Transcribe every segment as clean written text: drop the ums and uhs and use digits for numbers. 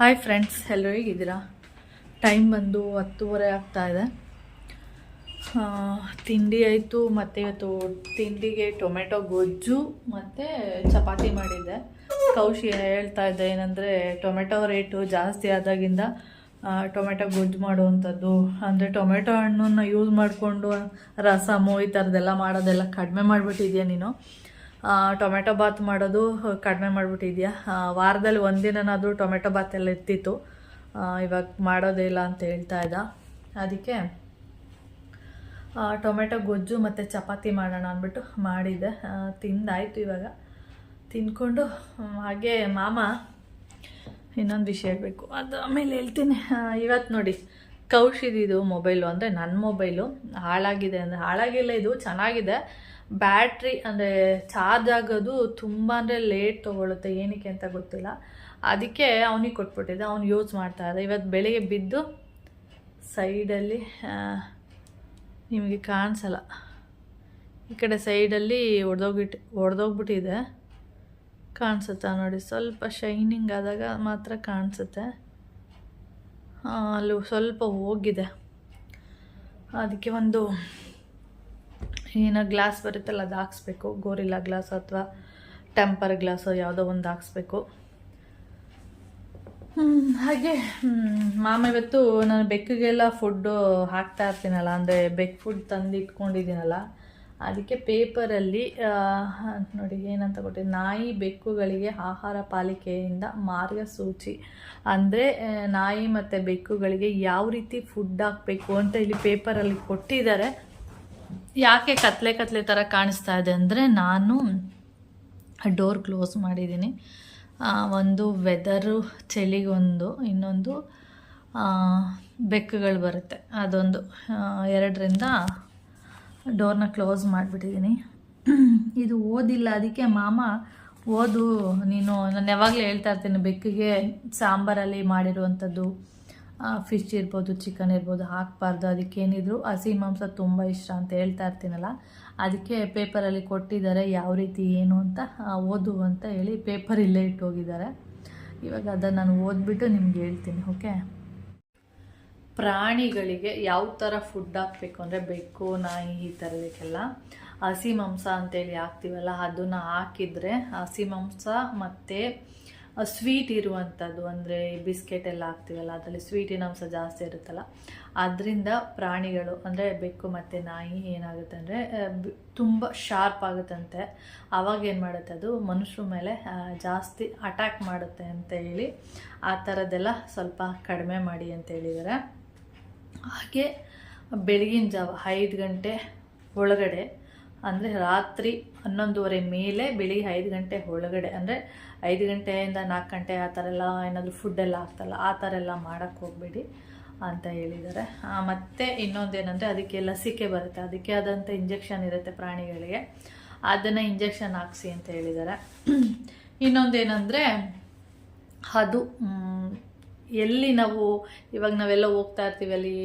Hi friends, ಎಲ್ಲರೂ ಹೇಗಿದ್ದೀರಾ? Time ಬಂದು 10:30 ಆಗ್ತಾಯಿದೆ. ತಿಂಡಿ ಆಯಿತು. ಮತ್ತು ಇವತ್ತು ತಿಂಡಿಗೆ ಟೊಮೆಟೊ ಗೊಜ್ಜು ಮತ್ತು ಚಪಾತಿ ಮಾಡಿದ್ದೆ. ಕೌಶಿ ಹೇಳ್ತಾ ಇದ್ದೆ ಏನಂದರೆ ಟೊಮೆಟೊ ರೇಟು ಜಾಸ್ತಿ ಆದಾಗಿಂದ ಟೊಮೆಟೊ ಗೊಜ್ಜು ಮಾಡುವಂಥದ್ದು, ಅಂದರೆ ಟೊಮೆಟೊ ಹಣ್ಣನ್ನು ಯೂಸ್ ಮಾಡಿಕೊಂಡು ರಸಮು ಈ ಥರದ್ದೆಲ್ಲ ಮಾಡೋದೆಲ್ಲ ಕಡಿಮೆ ಮಾಡಿಬಿಟ್ಟಿದ್ಯಾ ನೀನು, ಟೊಮೆಟೊ ಬಾತ್ ಮಾಡೋದು ಕಡಿಮೆ ಮಾಡಿಬಿಟ್ಟಿದ್ಯಾ, ವಾರದಲ್ಲಿ ಒಂದಿನಾದರೂ ಟೊಮೆಟೊ ಬಾತ್ ಎಲ್ಲ ಇರ್ತಿತ್ತು, ಇವಾಗ ಮಾಡೋದೇ ಇಲ್ಲ ಅಂತ ಹೇಳ್ತಾ ಇದ್ದ. ಅದಕ್ಕೆ ಟೊಮೆಟೊ ಗೊಜ್ಜು ಮತ್ತು ಚಪಾತಿ ಮಾಡೋಣ ಅಂದ್ಬಿಟ್ಟು ಮಾಡಿದ್ದೆ. ತಿಂದಾಯಿತು. ಇವಾಗ ತಿಂದ್ಕೊಂಡು ಹಾಗೆ ಮಾಮ ಇನ್ನೊಂದು ವಿಷಯ ಹೇಳಬೇಕು, ಅದು ಆಮೇಲೆ ಹೇಳ್ತೀನಿ. ಇವತ್ತು ನೋಡಿ, ಕೌಶಿದಿದು ಮೊಬೈಲು ಅಂದರೆ ನನ್ನ ಮೊಬೈಲು ಹಾಳಾಗಿದೆ. ಅಂದರೆ ಹಾಳಾಗಿಲ್ಲ, ಇದು ಚೆನ್ನಾಗಿದೆ. ಬ್ಯಾಟ್ರಿ ಅಂದರೆ ಚಾರ್ಜ್ ಆಗೋದು ತುಂಬ ಅಂದರೆ ಲೇಟ್ ತೊಗೊಳುತ್ತೆ, ಏನಕ್ಕೆ ಅಂತ ಗೊತ್ತಿಲ್ಲ. ಅದಕ್ಕೆ ಅವನಿಗೆ ಕೊಟ್ಬಿಟ್ಟಿದ್ದೆ, ಅವ್ನು ಯೂಸ್ ಮಾಡ್ತಾ ಇದ್ದ. ಇವತ್ತು ಬೆಳಿಗ್ಗೆ ಬಿದ್ದು ಸೈಡಲ್ಲಿ ನಿಮಗೆ ಕಾಣಿಸಲ್ಲ, ಈ ಕಡೆ ಸೈಡಲ್ಲಿ ಒಡೆದೋಗ್ಬಿಟ್ಟಿದೆ. ಕಾಣಿಸುತ್ತಾ ನೋಡಿ, ಸ್ವಲ್ಪ ಶೈನಿಂಗ್ ಆದಾಗ ಮಾತ್ರ ಕಾಣಿಸುತ್ತೆ. ಅಲ್ಲಿ ಸ್ವಲ್ಪ ಹೋಗಿದೆ. ಅದಕ್ಕೆ ಒಂದು ಏನೋ ಗ್ಲಾಸ್ ಬರುತ್ತಲ್ಲ, ಅದು ಹಾಕ್ಸ್ಬೇಕು. ಗೋರಿಲ್ಲಾ ಗ್ಲಾಸ್ ಅಥವಾ ಟೆಂಪರ್ ಗ್ಲಾಸ್ ಯಾವುದೋ ಒಂದು ಹಾಕ್ಸ್ಬೇಕು. ಹಾಗೆ ಮಾಮ ಇವತ್ತು ನಾನು ಬೆಕ್ಕಿಗೆಲ್ಲ ಫುಡ್ಡು ಹಾಕ್ತಾ ಇರ್ತೀನಲ್ಲ, ಅಂದರೆ ಬೆಕ್ ಫುಡ್ ತಂದು ಇಟ್ಕೊಂಡಿದ್ದೀನಲ್ಲ, ಅದಕ್ಕೆ ಪೇಪರಲ್ಲಿ ನೋಡಿ ಏನಂತ ಕೊಟ್ಟಿದ್ದೆ, ನಾಯಿ ಬೆಕ್ಕುಗಳಿಗೆ ಆಹಾರ ಪಾಲಿಕೆಯಿಂದ ಮಾರ್ಗಸೂಚಿ. ಅಂದರೆ ನಾಯಿ ಮತ್ತು ಬೆಕ್ಕುಗಳಿಗೆ ಯಾವ ರೀತಿ ಫುಡ್ ಹಾಕಬೇಕು ಅಂತ ಇಲ್ಲಿ ಪೇಪರಲ್ಲಿ ಕೊಟ್ಟಿದ್ದಾರೆ. ಯಾಕೆ ಕತ್ಲೆ ಥರ ಕಾಣಿಸ್ತಾ ಇದೆ ಅಂದರೆ, ನಾನು ಡೋರ್ ಕ್ಲೋಸ್ ಮಾಡಿದ್ದೀನಿ. ಒಂದು ವೆದರು ಚಳಿಗೊಂದು, ಇನ್ನೊಂದು ಬೆಕ್ಕುಗಳು ಬರುತ್ತೆ, ಅದೊಂದು, ಎರಡರಿಂದ ಡೋರ್ನ ಕ್ಲೋಸ್ ಮಾಡಿಬಿಟ್ಟಿದ್ದೀನಿ. ಇದು ಓದಿಲ್ಲ, ಅದಕ್ಕೆ ಮಾಮ ಓದು ನೀನು, ನಾನು ಯಾವಾಗಲೂ ಹೇಳ್ತಾ ಇರ್ತೀನಿ ಬೆಕ್ಕಿಗೆ ಸಾಂಬಾರಲ್ಲಿ ಮಾಡಿರುವಂಥದ್ದು ಫಿಶ್ ಇರ್ಬೋದು, ಚಿಕನ್ ಇರ್ಬೋದು ಹಾಕಬಾರ್ದು, ಅದಕ್ಕೇನಿದ್ರು ಹಸಿ ಮಾಂಸ ತುಂಬ ಇಷ್ಟ ಅಂತ ಹೇಳ್ತಾ ಇರ್ತೀನಲ್ಲ, ಅದಕ್ಕೆ ಪೇಪರಲ್ಲಿ ಕೊಟ್ಟಿದ್ದಾರೆ ಯಾವ ರೀತಿ ಏನು ಅಂತ ಓದು ಅಂತ ಹೇಳಿ ಪೇಪರ್ ಇಲ್ಲೇ ಇಟ್ಟು ಹೋಗಿದ್ದಾರೆ. ಇವಾಗ ಅದನ್ನು ನಾನು ಓದ್ಬಿಟ್ಟು ನಿಮ್ಗೆ ಹೇಳ್ತೀನಿ. ಓಕೆ, ಪ್ರಾಣಿಗಳಿಗೆ ಯಾವ ಥರ ಫುಡ್ ಹಾಕಬೇಕು ಅಂದರೆ, ಬೆಕ್ಕು ನಾಯಿ ಈ ಥರದಕ್ಕೆಲ್ಲ ಹಸಿ ಮಾಂಸ ಅಂತೇಳಿ ಹಾಕ್ತೀವಲ್ಲ, ಅದನ್ನು ಹಾಕಿದರೆ ಹಸಿ ಮಾಂಸ ಮತ್ತು ಸ್ವೀಟ್ ಇರುವಂಥದ್ದು, ಅಂದರೆ ಬಿಸ್ಕೆಟ್ ಎಲ್ಲ ಹಾಕ್ತೀವಲ್ಲ ಅದರಲ್ಲಿ ಸ್ವೀಟಿನ ಅಂಶ ಜಾಸ್ತಿ ಇರುತ್ತಲ್ಲ, ಅದರಿಂದ ಪ್ರಾಣಿಗಳು ಅಂದರೆ ಬೆಕ್ಕು ಮತ್ತು ನಾಯಿ ಏನಾಗುತ್ತೆ ಅಂದರೆ ತುಂಬ ಶಾರ್ಪ್ ಆಗುತ್ತಂತೆ. ಆವಾಗ ಏನು ಮಾಡುತ್ತೆ, ಅದು ಮನುಷ್ಯರ ಮೇಲೆ ಜಾಸ್ತಿ ಅಟ್ಯಾಕ್ ಮಾಡುತ್ತೆ ಅಂತ ಹೇಳಿ ಆ ಥರದ್ದೆಲ್ಲ ಸ್ವಲ್ಪ ಕಡಿಮೆ ಮಾಡಿ ಅಂತ ಹೇಳಿದ್ದಾರೆ. ಹಾಗೆ ಬೆಳಗಿನ ಜಾವ 5 ಗಂಟೆ ಒಳಗಡೆ, ಅಂದರೆ ರಾತ್ರಿ 11:30 ಮೇಲೆ ಬೆಳಿಗ್ಗೆ 5 ಗಂಟೆ ಒಳಗಡೆ, ಅಂದರೆ 5 ಗಂಟೆಯಿಂದ 4 ಗಂಟೆ ಆ ಥರ ಎಲ್ಲ ಏನಾದರೂ ಫುಡ್ಡೆಲ್ಲ ಆಗ್ತಲ್ಲ, ಆ ಥರ ಎಲ್ಲ ಮಾಡೋಕ್ಕೆ ಹೋಗಬೇಡಿ ಅಂತ ಹೇಳಿದ್ದಾರೆ. ಮತ್ತು ಇನ್ನೊಂದೇನೆಂದರೆ, ಅದಕ್ಕೆ ಲಸಿಕೆ ಬರುತ್ತೆ, ಅದಕ್ಕೆ ಆದಂಥ ಇಂಜೆಕ್ಷನ್ ಇರುತ್ತೆ ಪ್ರಾಣಿಗಳಿಗೆ, ಅದನ್ನು ಇಂಜೆಕ್ಷನ್ ಹಾಕ್ಸಿ ಅಂತ ಹೇಳಿದ್ದಾರೆ. ಇನ್ನೊಂದೇನೆಂದರೆ, ಅದು ಎಲ್ಲಿ ನಾವು ಇವಾಗ ನಾವೆಲ್ಲ ಹೋಗ್ತಾ ಇರ್ತೀವಿ, ಅಲ್ಲಿ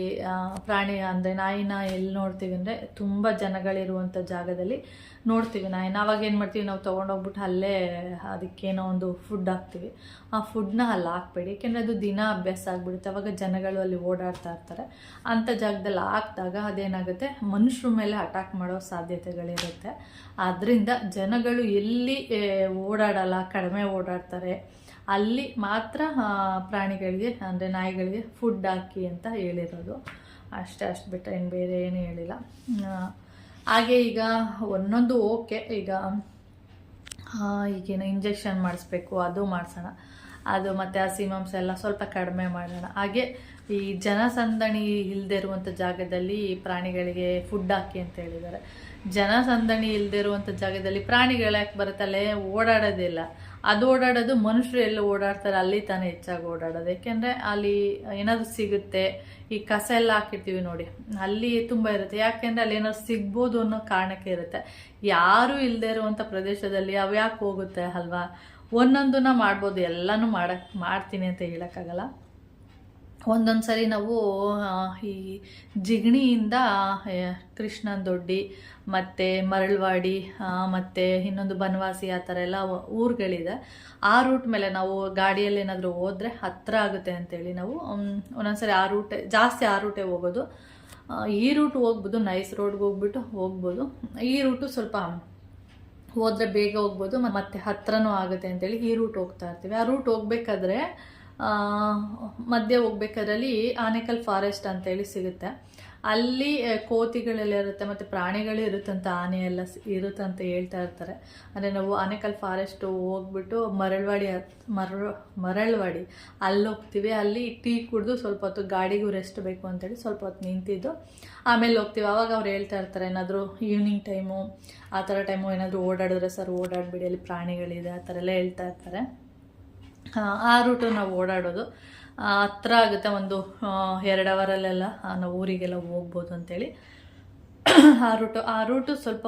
ಪ್ರಾಣಿ ಅಂದರೆ ನಾಯಿನ ಎಲ್ಲಿ ನೋಡ್ತೀವಿ ಅಂದರೆ, ತುಂಬ ಜನಗಳಿರುವಂಥ ಜಾಗದಲ್ಲಿ ನೋಡ್ತೀವಿ ನಾಯಿನ. ಆವಾಗ ಏನು ಮಾಡ್ತೀವಿ, ನಾವು ತೊಗೊಂಡೋಗ್ಬಿಟ್ಟು ಅಲ್ಲೇ ಅದಕ್ಕೇನೋ ಒಂದು ಫುಡ್ ಹಾಕ್ತೀವಿ. ಆ ಫುಡ್ನ ಅಲ್ಲಿ ಹಾಕ್ಬೇಡಿ, ಏಕೆಂದರೆ ಅದು ದಿನ ಅಭ್ಯಾಸ ಆಗಿಬಿಡುತ್ತೆ. ಆವಾಗ ಜನಗಳು ಅಲ್ಲಿ ಓಡಾಡ್ತಾ ಇರ್ತಾರೆ. ಅಂಥ ಜಾಗದಲ್ಲಿ ಹಾಕಿದಾಗ ಅದೇನಾಗುತ್ತೆ, ಮನುಷ್ಯರ ಮೇಲೆ ಅಟ್ಯಾಕ್ ಮಾಡೋ ಸಾಧ್ಯತೆಗಳಿರುತ್ತೆ. ಆದ್ದರಿಂದ ಜನಗಳು ಎಲ್ಲಿ ಓಡಾಡಲ್ಲ, ಕಡಿಮೆ ಓಡಾಡ್ತಾರೆ, ಅಲ್ಲಿ ಮಾತ್ರ ಪ್ರಾಣಿಗಳಿಗೆ ಅಂದರೆ ನಾಯಿಗಳಿಗೆ ಫುಡ್ ಹಾಕಿ ಅಂತ ಹೇಳಿರೋದು. ಅಷ್ಟು ಬಿಟ್ಟರೆ ಏನು ಬೇರೆ ಏನು ಹೇಳಿಲ್ಲ. ಹಾಗೆ ಈಗ ಒಂದೊಂದು ಓಕೆ, ಈಗೇನು ಇಂಜೆಕ್ಷನ್ ಮಾಡಿಸ್ಬೇಕು, ಅದು ಮಾಡಿಸೋಣ, ಅದು ಮತ್ತು ಹಸಿ ಮಾಂಸ ಎಲ್ಲ ಸ್ವಲ್ಪ ಕಡಿಮೆ ಮಾಡೋಣ. ಹಾಗೆ ಈ ಜನಸಂದಣಿ ಇಲ್ಲದೆ ಇರುವಂಥ ಜಾಗದಲ್ಲಿ ಪ್ರಾಣಿಗಳಿಗೆ ಫುಡ್ ಹಾಕಿ ಅಂತ ಹೇಳಿದ್ದಾರೆ. ಜನಸಂದಣಿ ಇಲ್ಲದೆ ಇರುವಂಥ ಜಾಗದಲ್ಲಿ ಪ್ರಾಣಿಗಳು ಯಾಕೆ ಬರುತ್ತಲ್ಲೇ, ಓಡಾಡೋದಿಲ್ಲ. ಅದು ಓಡಾಡೋದು ಮನುಷ್ಯರು ಎಲ್ಲ ಓಡಾಡ್ತಾರೆ, ಅಲ್ಲಿ ತಾನೇ ಹೆಚ್ಚಾಗಿ ಓಡಾಡೋದು. ಯಾಕೆಂದರೆ ಅಲ್ಲಿ ಏನಾದರೂ ಸಿಗುತ್ತೆ, ಈ ಕಸ ಎಲ್ಲ ಹಾಕಿರ್ತೀವಿ ನೋಡಿ, ಅಲ್ಲಿ ತುಂಬ ಇರುತ್ತೆ. ಯಾಕೆಂದರೆ ಅಲ್ಲಿ ಏನಾದ್ರು ಸಿಗ್ಬೋದು ಅನ್ನೋ ಕಾರಣಕ್ಕೆ ಇರುತ್ತೆ. ಯಾರೂ ಇಲ್ಲದೆ ಇರುವಂಥ ಪ್ರದೇಶದಲ್ಲಿ ಅವು ಯಾಕೆ ಹೋಗುತ್ತೆ ಅಲ್ವಾ? ಒಂದೊಂದನ್ನ ಮಾಡ್ಬೋದು, ಎಲ್ಲನೂ ಮಾಡ್ತೀನಿ ಅಂತ ಹೇಳೋಕ್ಕಾಗಲ್ಲ. ಒಂದೊಂದು ಸರಿ ನಾವು ಈ ಜಿಗಣಿಯಿಂದ ಕೃಷ್ಣನ ದೊಡ್ಡಿ ಮತ್ತು ಮರಳವಾಡಿ ಮತ್ತು ಇನ್ನೊಂದು ಬನವಾಸಿ ಆ ಥರ ಎಲ್ಲ ಊರುಗಳಿದೆ. ಆ ರೂಟ್ ಮೇಲೆ ನಾವು ಗಾಡಿಯಲ್ಲಿ ಏನಾದರೂ ಹೋದರೆ ಹತ್ತಿರ ಆಗುತ್ತೆ ಅಂತೇಳಿ ನಾವು ಒಂದೊಂದು ಸರಿ ಜಾಸ್ತಿ ಆ ರೂಟೇ ಹೋಗೋದು. ಈ ರೂಟ್ ಹೋಗ್ಬೋದು, ನೈಸ್ ರೋಡ್ಗೆ ಹೋಗ್ಬಿಟ್ಟು ಹೋಗ್ಬೋದು. ಈ ರೂಟು ಸ್ವಲ್ಪ ಹೋದರೆ ಬೇಗ ಹೋಗ್ಬೋದು, ಮತ್ತು ಹತ್ರನೂ ಆಗುತ್ತೆ ಅಂತೇಳಿ ಈ ರೂಟ್ ಹೋಗ್ತಾ ಇರ್ತೀವಿ. ಆ ರೂಟ್ ಹೋಗ್ಬೇಕಾದ್ರೆ ಮಧ್ಯೆ ಹೋಗ್ಬೇಕಾದ್ರಲ್ಲಿ ಆನೇಕಲ್ ಫಾರೆಸ್ಟ್ ಅಂತೇಳಿ ಸಿಗುತ್ತೆ. ಅಲ್ಲಿ ಕೋತಿಗಳೆಲ್ಲ ಇರುತ್ತೆ ಮತ್ತು ಪ್ರಾಣಿಗಳು ಇರುತ್ತಂತ, ಆನೆ ಎಲ್ಲ ಇರುತ್ತಂತ ಹೇಳ್ತಾ ಇರ್ತಾರೆ. ಅಂದರೆ ನಾವು ಆನೇಕಲ್ ಫಾರೆಸ್ಟು ಹೋಗ್ಬಿಟ್ಟು ಮರಳವಾಡಿ ಅಲ್ಲಿ ಹೋಗ್ತೀವಿ. ಅಲ್ಲಿ ಟೀ ಕುಡಿದು ಸ್ವಲ್ಪ ಹೊತ್ತು ಗಾಡಿಗೂ ರೆಸ್ಟ್ ಬೇಕು ಅಂತೇಳಿ ಸ್ವಲ್ಪ ಹೊತ್ತು ನಿಂತಿದ್ದು ಆಮೇಲೆ ಹೋಗ್ತೀವಿ. ಆವಾಗ ಅವ್ರು ಹೇಳ್ತಾ ಇರ್ತಾರೆ, ಏನಾದರೂ ಈವ್ನಿಂಗ್ ಟೈಮು ಆ ಥರ ಟೈಮು ಏನಾದರೂ ಓಡಾಡಿದ್ರೆ ಸರ್ ಓಡಾಡಬೇಡಿ, ಅಲ್ಲಿ ಪ್ರಾಣಿಗಳಿದೆ ಆ ಥರ ಎಲ್ಲ ಹೇಳ್ತಾ ಇರ್ತಾರೆ. ಆ ರೂಟು ನಾವು ಓಡಾಡೋದು ಹತ್ರ ಆಗುತ್ತೆ, ಒಂದು 2 ಅವರಲ್ಲೆಲ್ಲ ನಾವು ಊರಿಗೆಲ್ಲ ಹೋಗ್ಬೋದು ಅಂತೇಳಿ. ಆ ರೂಟು ಸ್ವಲ್ಪ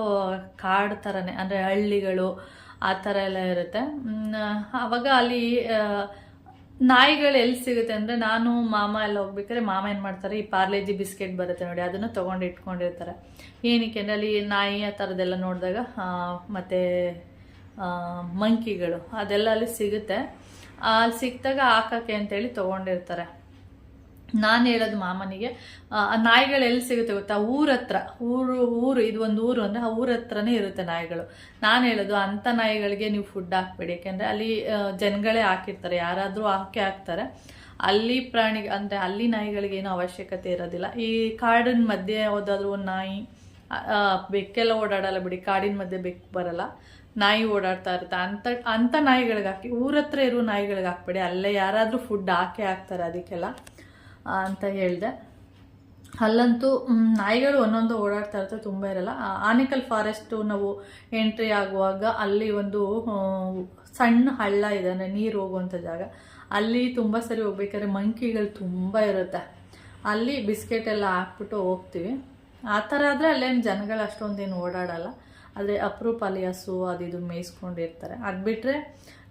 ಕಾಡು ಥರನೇ, ಅಂದರೆ ಹಳ್ಳಿಗಳು ಆ ಥರ ಎಲ್ಲ ಇರುತ್ತೆ. ಆವಾಗ ಅಲ್ಲಿ ನಾಯಿಗಳು ಎಲ್ಲಿ ಸಿಗುತ್ತೆ ಅಂದರೆ, ನಾನು ಮಾಮ ಎಲ್ಲ ಹೋಗ್ಬೇಕಾದ್ರೆ ಮಾಮ ಏನು ಮಾಡ್ತಾರೆ, ಈ ಪಾರ್ಲೇಜಿ ಬಿಸ್ಕೆಟ್ ಬರುತ್ತೆ ನೋಡಿ, ಅದನ್ನು ತೊಗೊಂಡು ಇಟ್ಕೊಂಡಿರ್ತಾರೆ. ಏನಕ್ಕೆ ಅಂದರೆ ಅಲ್ಲಿ ನಾಯಿ ಆ ಥರದ್ದೆಲ್ಲ ನೋಡಿದಾಗ ಮತ್ತು ಮಂಕಿಗಳು ಅದೆಲ್ಲ ಅಲ್ಲಿ ಸಿಗುತ್ತೆ. ಅಲ್ಲಿ ಸಿಕ್ಕಿದಾಗ ಹಾಕೋಕ್ಕೆ ಅಂತೇಳಿ ತೊಗೊಂಡಿರ್ತಾರೆ. ನಾನು ಹೇಳೋದು ಮಾಮನಿಗೆ, ನಾಯಿಗಳು ಎಲ್ಲಿ ಸಿಗುತ್ತೆ ಗೊತ್ತಾ, ಊರು ಇದು ಒಂದು ಊರು ಅಂದರೆ ಆ ಊರ ಹತ್ರನೇ ಇರುತ್ತೆ ನಾಯಿಗಳು. ನಾನು ಹೇಳೋದು ಅಂಥ ನಾಯಿಗಳಿಗೆ ನೀವು ಫುಡ್ ಹಾಕ್ಬೇಡಿ, ಯಾಕೆಂದರೆ ಅಲ್ಲಿ ಜನಗಳೇ ಹಾಕಿರ್ತಾರೆ, ಯಾರಾದರೂ ಹಾಕ್ತಾರೆ. ಅಲ್ಲಿ ಅಂದರೆ ಅಲ್ಲಿ ನಾಯಿಗಳಿಗೇನು ಅವಶ್ಯಕತೆ ಇರೋದಿಲ್ಲ. ಈ ಕಾಡಿನ ಮಧ್ಯೆ ಯಾವುದಾದ್ರೂ ಒಂದು ನಾಯಿ, ಬೆಕ್ಕೆಲ್ಲ ಓಡಾಡಲ್ಲ ಬಿಡಿ, ಕಾಡಿನ ಮಧ್ಯೆ ಬೆಕ್ಕು ಬರಲ್ಲ, ನಾಯಿ ಓಡಾಡ್ತಾ ಇರುತ್ತೆ. ಅಂಥ ನಾಯಿಗಳಿಗೆ ಹಾಕಿ, ಊರ ಹತ್ರ ಇರೋ ನಾಯಿಗಳಿಗೆ ಹಾಕ್ಬೇಡಿ, ಅಲ್ಲೇ ಯಾರಾದರೂ ಫುಡ್ ಹಾಕ್ತಾರೆ ಅದಕ್ಕೆಲ್ಲ ಅಂತ ಹೇಳಿದೆ. ಅಲ್ಲಂತೂ ನಾಯಿಗಳು ಒಂದೊಂದು ಓಡಾಡ್ತಾ ಇರುತ್ತೆ, ತುಂಬ ಇರಲ್ಲ. ಆನೇಕಲ್ ಫಾರೆಸ್ಟು ನಾವು ಎಂಟ್ರಿ ಆಗುವಾಗ ಅಲ್ಲಿ ಒಂದು ಸಣ್ಣ ಹಳ್ಳ ಇದೆ, ಅಂದರೆ ನೀರು ಹೋಗುವಂಥ ಜಾಗ. ಅಲ್ಲಿ ತುಂಬ ಸರಿ ಹೋಗ್ಬೇಕಾದ್ರೆ ಮಂಕಿಗಳು ತುಂಬ ಇರುತ್ತೆ. ಅಲ್ಲಿ ಬಿಸ್ಕೆಟ್ ಎಲ್ಲ ಹಾಕ್ಬಿಟ್ಟು ಹೋಗ್ತೀವಿ. ಆ ಥರ ಆದರೆ ಅಲ್ಲೇನು ಜನಗಳು ಅಷ್ಟೊಂದೇನು ಓಡಾಡಲ್ಲ. ಆದರೆ ಅಪರೂಪ ಅಲ್ಲಿ ಹಸು ಅದು ಮೇಯಿಸ್ಕೊಂಡಿರ್ತಾರೆ. ಅದು ಬಿಟ್ಟರೆ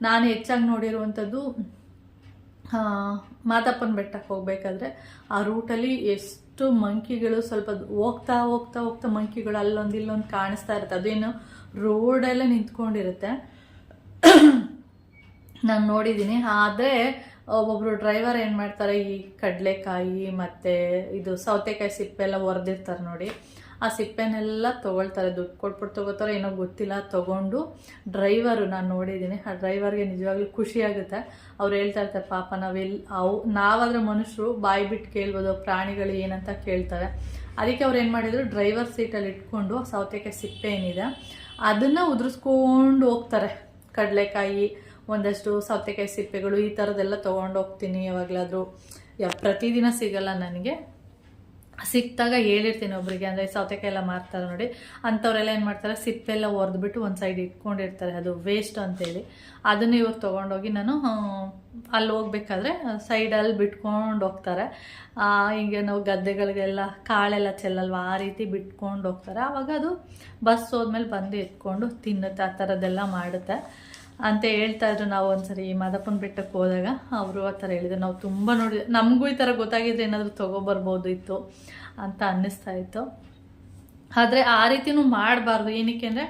ನಾನು ಹೆಚ್ಚಾಗಿ ನೋಡಿರುವಂಥದ್ದು ಮಾದಪ್ಪನ ಬೆಟ್ಟಕ್ಕೆ ಹೋಗ್ಬೇಕಾದ್ರೆ ಆ ರೂಟಲ್ಲಿ ಎಷ್ಟು ಮಂಕಿಗಳು, ಸ್ವಲ್ಪ ಹೋಗ್ತಾ ಹೋಗ್ತಾ ಹೋಗ್ತಾ ಮಂಕಿಗಳು ಅಲ್ಲೊಂದು ಇಲ್ಲೊಂದು ಕಾಣಿಸ್ತಾ ಇರುತ್ತೆ. ಅದೇನು ರೋಡೆಲ್ಲ ನಿಂತ್ಕೊಂಡಿರುತ್ತೆ, ನಾನು ನೋಡಿದ್ದೀನಿ. ಆದರೆ ಒಬ್ಬೊಬ್ಬರು ಡ್ರೈವರ್ ಏನು ಮಾಡ್ತಾರೆ, ಈ ಕಡಲೆಕಾಯಿ ಮತ್ತು ಇದು ಸೌತೆಕಾಯಿ ಸಿಪ್ಪೆಲ್ಲ ಹೊರ್ದಿರ್ತಾರೆ ನೋಡಿ, ಆ ಸಿಪ್ಪೆನೆಲ್ಲ ತೊಗೊಳ್ತಾರೆ, ದುಡ್ಡು ಕೊಟ್ಬಿಟ್ಟು ತೊಗೋತಾರೆ ಏನೋ ಗೊತ್ತಿಲ್ಲ. ತೊಗೊಂಡು ಡ್ರೈವರು ನಾನು ನೋಡಿದ್ದೀನಿ, ಆ ಡ್ರೈವರ್ಗೆ ನಿಜವಾಗ್ಲೂ ಖುಷಿಯಾಗುತ್ತೆ. ಅವ್ರು ಹೇಳ್ತಾ ಇರ್ತಾರೆ, ಪಾಪ ನಾವಾದರೆ ಮನುಷ್ಯರು ಬಾಯಿ ಬಿಟ್ಟು ಕೇಳ್ಬೋದು, ಪ್ರಾಣಿಗಳು ಏನಂತ ಕೇಳ್ತಾರೆ. ಅದಕ್ಕೆ ಅವ್ರು ಏನು ಮಾಡಿದರು, ಡ್ರೈವರ್ ಸೀಟಲ್ಲಿ ಇಟ್ಕೊಂಡು ಸೌತೆಕಾಯಿ ಸಿಪ್ಪೆ ಏನಿದೆ ಅದನ್ನು ಉದುರಿಸ್ಕೊಂಡು ಹೋಗ್ತಾರೆ. ಕಡಲೆಕಾಯಿ, ಒಂದಷ್ಟು ಸೌತೆಕಾಯಿ ಸಿಪ್ಪೆಗಳು, ಈ ಥರದ್ದೆಲ್ಲ ತೊಗೊಂಡು ಹೋಗ್ತೀನಿ. ಯಾವಾಗಲಾದರೂ ಪ್ರತಿದಿನ ಸಿಗಲ್ಲ ನನಗೆ, ಸಿಕ್ಕಿದಾಗ ಹೇಳಿರ್ತೀನಿ ಒಬ್ಬರಿಗೆ. ಅಂದರೆ ಸೌತೆಕಾಯಿ ಎಲ್ಲ ಮಾರ್ತಾರೆ ನೋಡಿ, ಅಂಥವರೆಲ್ಲ ಏನು ಮಾಡ್ತಾರೆ, ಸಿಪ್ಪೆಲ್ಲ ಹೊಡೆದ್ಬಿಟ್ಟು ಒಂದು ಸೈಡ್ ಇಟ್ಕೊಂಡಿರ್ತಾರೆ, ಅದು ವೇಸ್ಟ್ ಅಂತೇಳಿ. ಅದನ್ನು ಇವ್ರು ತೊಗೊಂಡೋಗಿ ನಾನು ಅಲ್ಲಿ ಹೋಗ್ಬೇಕಾದ್ರೆ ಸೈಡಲ್ಲಿ ಬಿಟ್ಕೊಂಡು ಹೋಗ್ತಾರೆ. ಹಿಂಗೆ ನಾವು ಗದ್ದೆಗಳಿಗೆಲ್ಲ ಕಾಳೆಲ್ಲ ಚೆಲ್ಲಲ್ವ, ಆ ರೀತಿ ಬಿಟ್ಕೊಂಡು ಹೋಗ್ತಾರೆ. ಆವಾಗ ಅದು ಬಸ್ ಹೋದ್ಮೇಲೆ ಬಂದು ಎತ್ಕೊಂಡು ತಿನ್ನುತ್ತೆ, ಆ ಥರದ್ದೆಲ್ಲ ಮಾಡುತ್ತೆ ಅಂತ ಹೇಳ್ತಾ ಇದ್ರು. ನಾವು ಒಂದ್ಸರಿ ಮಾದಪ್ಪನ ಬೆಟ್ಟಕ್ಕೆ ಹೋದಾಗ ಅವರು ಆ ಥರ ಹೇಳಿದ್ರು. ನಾವು ತುಂಬ ನೋಡಿದ್ವಿ, ನಮಗೂ ಈ ಥರ ಗೊತ್ತಾಗಿದ್ರೆ ಏನಾದರೂ ತೊಗೊಬರ್ಬೋದು ಇತ್ತು ಅಂತ ಅನ್ನಿಸ್ತಾ ಇತ್ತು. ಆದರೆ ಆ ರೀತಿಯೂ ಮಾಡಬಾರ್ದು. ಏನಕ್ಕೆ ಅಂದರೆ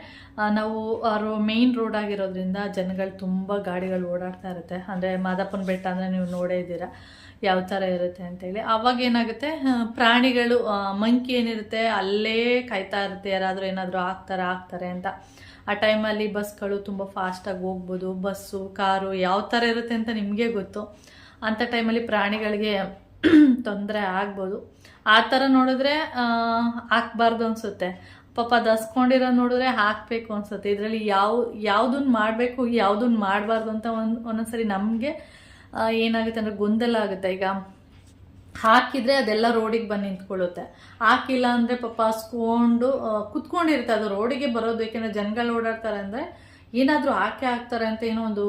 ನಾವು ಮೇಯ್ನ್ ರೋಡ್ ಆಗಿರೋದ್ರಿಂದ ಜನಗಳು ತುಂಬ ಗಾಡಿಗಳು ಓಡಾಡ್ತಾ ಇರುತ್ತೆ. ಅಂದರೆ ಮಾದಪ್ಪನ ಬೆಟ್ಟ ಅಂದರೆ ನೀವು ನೋಡೇ ಇದ್ದೀರಾ ಯಾವ ಥರ ಇರುತ್ತೆ ಅಂತೇಳಿ. ಆವಾಗ ಏನಾಗುತ್ತೆ, ಪ್ರಾಣಿಗಳು ಮಂಕಿ ಏನಿರುತ್ತೆ ಅಲ್ಲೇ ಕಾಯ್ತಾ ಇರುತ್ತೆ, ಯಾರಾದರೂ ಏನಾದರೂ ಹಾಕ್ತಾರೆ ಅಂತ. ಆ ಟೈಮಲ್ಲಿ ಬಸ್ಗಳು ತುಂಬ ಫಾಸ್ಟಾಗಿ ಹೋಗ್ಬೋದು, ಬಸ್ಸು ಕಾರು ಯಾವ ಥರ ಇರುತ್ತೆ ಅಂತ ನಿಮಗೆ ಗೊತ್ತು. ಅಂಥ ಟೈಮಲ್ಲಿ ಪ್ರಾಣಿಗಳಿಗೆ ತೊಂದರೆ ಆಗ್ಬೋದು. ಆ ಥರ ನೋಡಿದ್ರೆ ಹಾಕ್ಬಾರ್ದು ಅನಿಸುತ್ತೆ. ಪಾಪ ದಸ್ಕೊಂಡಿರೋದು ನೋಡಿದ್ರೆ ಹಾಕಬೇಕು ಅನಿಸುತ್ತೆ. ಇದರಲ್ಲಿ ಯಾವುದನ್ನು ಮಾಡಬೇಕು ಯಾವುದನ್ನು ಮಾಡಬಾರ್ದು ಅಂತ ಒಂದೊಂದ್ಸರಿ ನಮಗೆ ಏನಾಗುತ್ತೆ ಅಂದರೆ ಗೊಂದಲ ಆಗುತ್ತೆ. ಈಗ ಹಾಕಿದರೆ ಅದೆಲ್ಲ ರೋಡಿಗೆ ಬಂದು ನಿಂತ್ಕೊಳ್ಳುತ್ತೆ, ಹಾಕಿಲ್ಲ ಅಂದರೆ ಪಾಪ ಹಸ್ಕೊಂಡು ಕುತ್ಕೊಂಡಿರುತ್ತೆ. ಅದು ರೋಡಿಗೆ ಬರೋದು, ಏಕೆಂದರೆ ಜನಗಳು ಓಡಾಡ್ತಾರೆ ಅಂದರೆ ಏನಾದರೂ ಹಾಕ್ತಾರೆ ಅಂತ ಏನೋ ಒಂದು,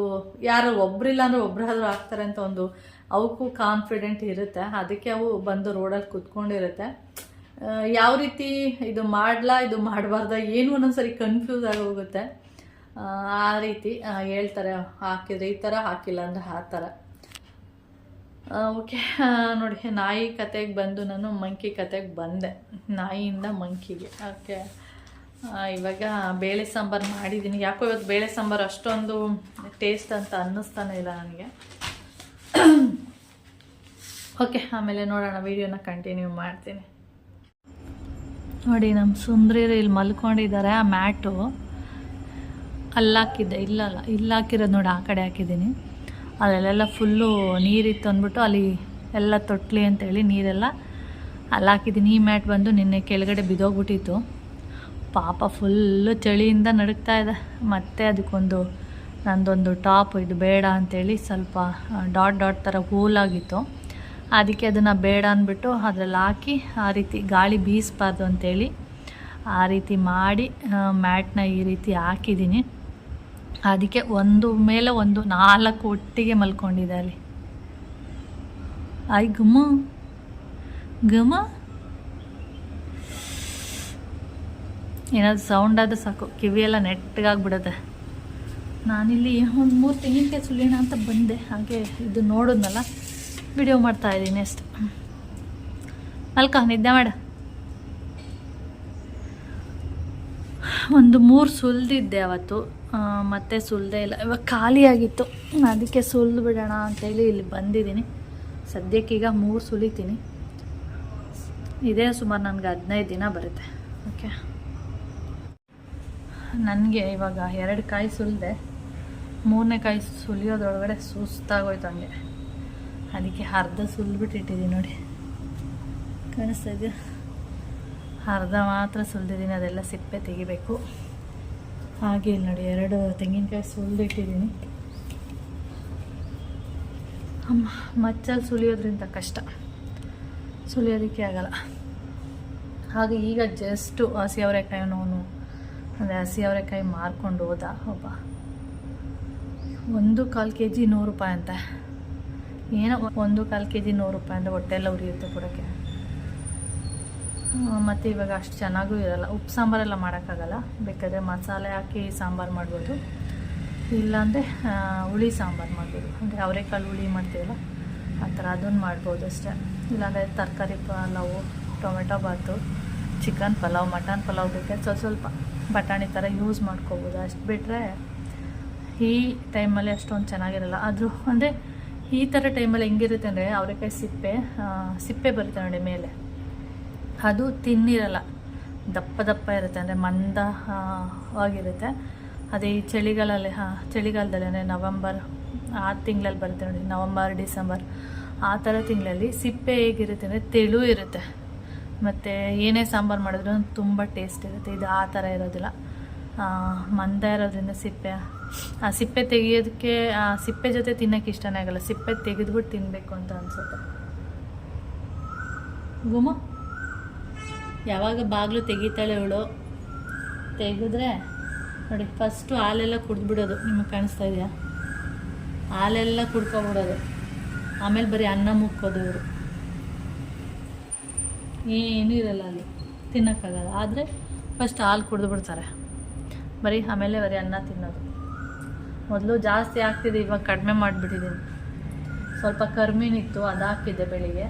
ಯಾರು ಒಬ್ಬರಿಲ್ಲ ಅಂದರೆ ಒಬ್ಬರಾದರೂ ಹಾಕ್ತಾರೆ ಅಂತ ಒಂದು ಅವಕ್ಕೂ ಕಾನ್ಫಿಡೆಂಟ್ ಇರುತ್ತೆ. ಅದಕ್ಕೆ ಅವು ಬಂದು ರೋಡಲ್ಲಿ ಕುತ್ಕೊಂಡಿರುತ್ತೆ. ಯಾವ ರೀತಿ ಇದು ಮಾಡಬಾರ್ದ ಏನು ಒಂದೊಂದ್ಸರಿ ಕನ್ಫ್ಯೂಸ್ ಆಗಿ ಹೋಗುತ್ತೆ. ಆ ರೀತಿ ಹೇಳ್ತಾರೆ, ಹಾಕಿದರೆ ಈ ಥರ, ಹಾಕಿಲ್ಲ ಅಂದರೆ ಆ ಥರ. ಓಕೆ, ನೋಡಿ ನಾಯಿ ಕತೆಗೆ ಬಂದು ನಾನು ಮಂಕಿ ಕತೆಗೆ ಬಂದೆ, ನಾಯಿಯಿಂದ ಮಂಕಿಗೆ. ಓಕೆ, ಇವಾಗ ಬೇಳೆ ಸಾಂಬಾರು ಮಾಡಿದ್ದೀನಿ. ಯಾಕೋ ಇವತ್ತು ಬೇಳೆ ಸಾಂಬಾರು ಅಷ್ಟೊಂದು ಟೇಸ್ಟ್ ಅಂತ ಅನ್ನಿಸ್ತಾನೆ ಇಲ್ಲ ನನಗೆ. ಓಕೆ, ಆಮೇಲೆ ನೋಡೋಣ, ವೀಡಿಯೋನ ಕಂಟಿನ್ಯೂ ಮಾಡ್ತೀನಿ. ನೋಡಿ ನಮ್ಮ ಸುಂದ್ರಿರು ಇಲ್ಲಿ ಮಲ್ಕೊಂಡಿದ್ದಾರೆ. ಆ ಮ್ಯಾಟು ಅಲ್ಲಾಕಿದ್ದೆ, ಇಲ್ಲಾಕಿರೋದು ನೋಡಿ, ಆ ಕಡೆ ಹಾಕಿದ್ದೀನಿ. ಅದರಲ್ಲೆಲ್ಲ ಫುಲ್ಲು ನೀರಿತ್ತು ಅಂದ್ಬಿಟ್ಟು ಅಲ್ಲಿ ಎಲ್ಲ ತೊಟ್ಲಿ ಅಂತೇಳಿ ನೀರೆಲ್ಲ ಅಲ್ಲಾಕಿದ್ದೀನಿ. ಈ ಮ್ಯಾಟ್ ಬಂದು ನಿನ್ನೆ ಕೆಳಗಡೆ ಬಿದ್ದೋಗ್ಬಿಟ್ಟಿತ್ತು. ಪಾಪ ಫುಲ್ಲು ಚಳಿಯಿಂದ ನಡುಗ್ತಾ ಇದೆ. ಮತ್ತು ಅದಕ್ಕೊಂದು ನಂದೊಂದು ಟಾಪ್ ಇದು ಬೇಡ ಅಂಥೇಳಿ ಸ್ವಲ್ಪ ಡಾಟ್ ಥರ ಹೂಲಾಗಿತ್ತು. ಅದಕ್ಕೆ ಅದನ್ನು ಬೇಡ ಅಂದ್ಬಿಟ್ಟು ಅದರಲ್ಲಿ ಹಾಕಿ ಆ ರೀತಿ ಗಾಳಿ ಬೀಸಬಾರ್ದು ಅಂಥೇಳಿ ಆ ರೀತಿ ಮಾಡಿ ಮ್ಯಾಟ್ನ ಈ ರೀತಿ ಹಾಕಿದ್ದೀನಿ. ಅದಕ್ಕೆ ಒಂದು ಮೇಲೆ ಒಂದು 4 ಒಟ್ಟಿಗೆ ಮಲ್ಕೊಂಡಿದೆ ಅಲ್ಲಿ. ಆಯ್ ಘಮ ಏನಾದ್ರು ಸೌಂಡ್ ಆದ್ರೆ ಸಾಕು, ಕಿವಿಯೆಲ್ಲ ನೆಟ್ಟಗಾಗ್ಬಿಡುತ್ತೆ. ನಾನಿಲ್ಲಿ ಒಂದು 3 ತೆಂಗಿನಕಾಯಿ ಸುಲಿಯೋಣ ಅಂತ ಬಂದೆ. ಹಾಗೆ ಇದು ನೋಡಿದ್ನಲ್ಲ, ವಿಡಿಯೋ ಮಾಡ್ತಾಯಿದ್ದೀನಿ ಅಷ್ಟು. ಅಲ್ಕ ನಿದ್ದೆ ಮಾಡ. ಒಂದು 3 ಸುಲಿದಿದ್ದೆ ಅವತ್ತು, ಮತ್ತೆ ಸುಲಿದೇ ಇಲ್ಲ. ಇವಾಗ ಖಾಲಿಯಾಗಿತ್ತು, ಅದಕ್ಕೆ ಸುಲಿದು ಬಿಡೋಣ ಅಂತೇಳಿ ಇಲ್ಲಿ ಬಂದಿದ್ದೀನಿ. ಸದ್ಯಕ್ಕೀಗ 3 ಸುಲಿತೀನಿ. ಇದೇ ಸುಮಾರು ನನಗೆ 15 ದಿನ ಬರುತ್ತೆ. ಓಕೆ, ನನಗೆ ಇವಾಗ 2 ಕಾಯಿ ಸುಲಿದೆ, 3ನೇ ಕಾಯಿ ಸುಲಿಯೋದ್ರೊಳಗಡೆ ಸುಸ್ತಾಗೋಯ್ತು ಹಂಗೆ. ಅದಕ್ಕೆ ಅರ್ಧ ಸುಲಿಬಿಟ್ಟಿಟ್ಟಿದ್ದೀನಿ ನೋಡಿ, ಕಾಣಿಸ್ತಾ ಇದೆಯಾ? ಅರ್ಧ ಮಾತ್ರ ಸುಲಿದಿದ್ದೀನಿ, ಅದೆಲ್ಲ ಸಿಪ್ಪೆ ತೆಗಿಬೇಕು. ಹಾಗೆ ಇಲ್ಲಿ ನೋಡಿ 2 ತೆಂಗಿನಕಾಯಿ ಸುಲಿದಿಟ್ಟಿದ್ದೀನಿ. ಮಚ್ಚಲ್ಲಿ ಸುಲಿಯೋದ್ರಿಂದ ಕಷ್ಟ, ಸುಲಿಯೋದಕ್ಕೆ ಆಗಲ್ಲ. ಹಾಗೆ ಈಗ ಜಸ್ಟು ಹಸಿ ಅವರೆಕಾಯಿನೂ ಅಂದರೆ ಹಸಿ ಅವರೆಕಾಯಿ ಮಾರ್ಕೊಂಡು ಹೋದ ಒಬ್ಬ. 1/4 kg 100 ರೂಪಾಯಿ ಅಂತ. ಏನೋ 1/4 kg 100 ರೂಪಾಯಿ ಅಂದರೆ ಹೊಟ್ಟೆ ಎಲ್ಲ ಉರಿಯುತ್ತೆ ಕೊಡೋಕ್ಕೆ. ಮತ್ತು ಇವಾಗ ಅಷ್ಟು ಚೆನ್ನಾಗೂ ಇರೋಲ್ಲ. ಉಪ್ಪು ಸಾಂಬಾರೆಲ್ಲ ಮಾಡೋಕ್ಕಾಗಲ್ಲ. ಬೇಕಾದರೆ ಮಸಾಲೆ ಹಾಕಿ ಸಾಂಬಾರು ಮಾಡ್ಬೋದು, ಇಲ್ಲಾಂದರೆ ಹುಳಿ ಸಾಂಬಾರು ಮಾಡ್ಬೋದು. ಅಂದರೆ ಅವರೆಕಾಳು ಹುಳಿ ಮಾಡ್ತೀವಲ್ಲ ಆ ಥರ ಅದನ್ನು ಮಾಡ್ಬೋದು ಅಷ್ಟೇ. ಇಲ್ಲಾಂದರೆ ತರಕಾರಿ ಪಲಾವು, ಟೊಮೆಟೊ ಬಾತು, ಚಿಕನ್ ಪಲಾವ್, ಮಟನ್ ಪಲಾವ್ ಬೇಕಾದ್ರೆ ಸ್ವಲ್ಪ ಬಟಾಣಿ ಥರ ಯೂಸ್ ಮಾಡ್ಕೋಬೋದು. ಅಷ್ಟು ಬಿಟ್ಟರೆ ಈ ಟೈಮಲ್ಲಿ ಅಷ್ಟೊಂದು ಚೆನ್ನಾಗಿರಲ್ಲ. ಆದರೂ ಅಂದರೆ ಈ ಥರ ಟೈಮಲ್ಲಿ ಹೆಂಗಿರುತ್ತೆ ಅಂದರೆ ಅವರೆಕಾಯಿ ಸಿಪ್ಪೆ ಬರುತ್ತೆ ನೋಡಿ ಮೇಲೆ, ಅದು ತಿನ್ನಿರಲ್ಲ, ದಪ್ಪ ಇರುತ್ತೆ, ಅಂದರೆ ಮಂದವಾಗಿರುತ್ತೆ. ಅದೇ ಈ ಚಳಿಗಾಲದಲ್ಲಿ ಅಂದರೆ ನವಂಬರ್ ಆ ತಿಂಗಳಲ್ಲಿ ಬರುತ್ತೆ ನೋಡಿ, ನವಂಬರ್ ಡಿಸೆಂಬರ್ ಆ ಥರ ತಿಂಗಳಲ್ಲಿ ಸಿಪ್ಪೆ ಹೇಗಿರುತ್ತೆ ಅಂದರೆ ತೆಳು ಇರುತ್ತೆ. ಮತ್ತು ಏನೇ ಸಾಂಬಾರು ಮಾಡಿದ್ರು ತುಂಬ ಟೇಸ್ಟ್ ಇರುತ್ತೆ. ಇದು ಆ ಥರ ಇರೋದಿಲ್ಲ, ಮಂದ ಇರೋದ್ರಿಂದ ಆ ಸಿಪ್ಪೆ ತೆಗಿಯೋದಕ್ಕೆ, ಆ ಸಿಪ್ಪೆ ಜೊತೆ ತಿನ್ನೋಕ್ಕೆ ಇಷ್ಟನೇ ಆಗಲ್ಲ. ಸಿಪ್ಪೆ ತೆಗೆದ್ಬಿಟ್ಟು ತಿನ್ನಬೇಕು ಅಂತ ಅನಿಸುತ್ತೆ. ಗುಮ ಯಾವಾಗ ಬಾಗಿಲು ತೆಗಿತಾಳೆ ಇವಳು, ತೆಗೆದ್ರೆ ನೋಡಿ ಫಸ್ಟು ಹಾಲೆಲ್ಲ ಕುಡಿದ್ಬಿಡೋದು. ನಿಮಗೆ ಕಾಣಿಸ್ತಾ ಇದೆಯಾ? ಹಾಲೆಲ್ಲ ಕುಡ್ಕೊಬಿಡೋದು, ಆಮೇಲೆ ಬರೀ ಅನ್ನ ಮುಕ್ಕೋದು. ಇವರು ಏನೂ ಇರಲ್ಲ ಅಲ್ಲಿ, ತಿನ್ನೋಕ್ಕಾಗಲ್ಲ. ಆದರೆ ಫಸ್ಟ್ ಹಾಲು ಕುಡಿದ್ಬಿಡ್ತಾರೆ ಆಮೇಲೆ ಬರೀ ಅನ್ನ ತಿನ್ನೋದು. ಮೊದಲು ಜಾಸ್ತಿ ಆಗ್ತಿದೆ, ಇವಾಗ ಕಡಿಮೆ ಮಾಡಿಬಿಟ್ಟಿದ್ದೀನಿ. ಸ್ವಲ್ಪ ಕರ್ಮೀನಿತ್ತು, ಅದು ಹಾಕಿದ್ದೆ ಬೆಳಿಗ್ಗೆ.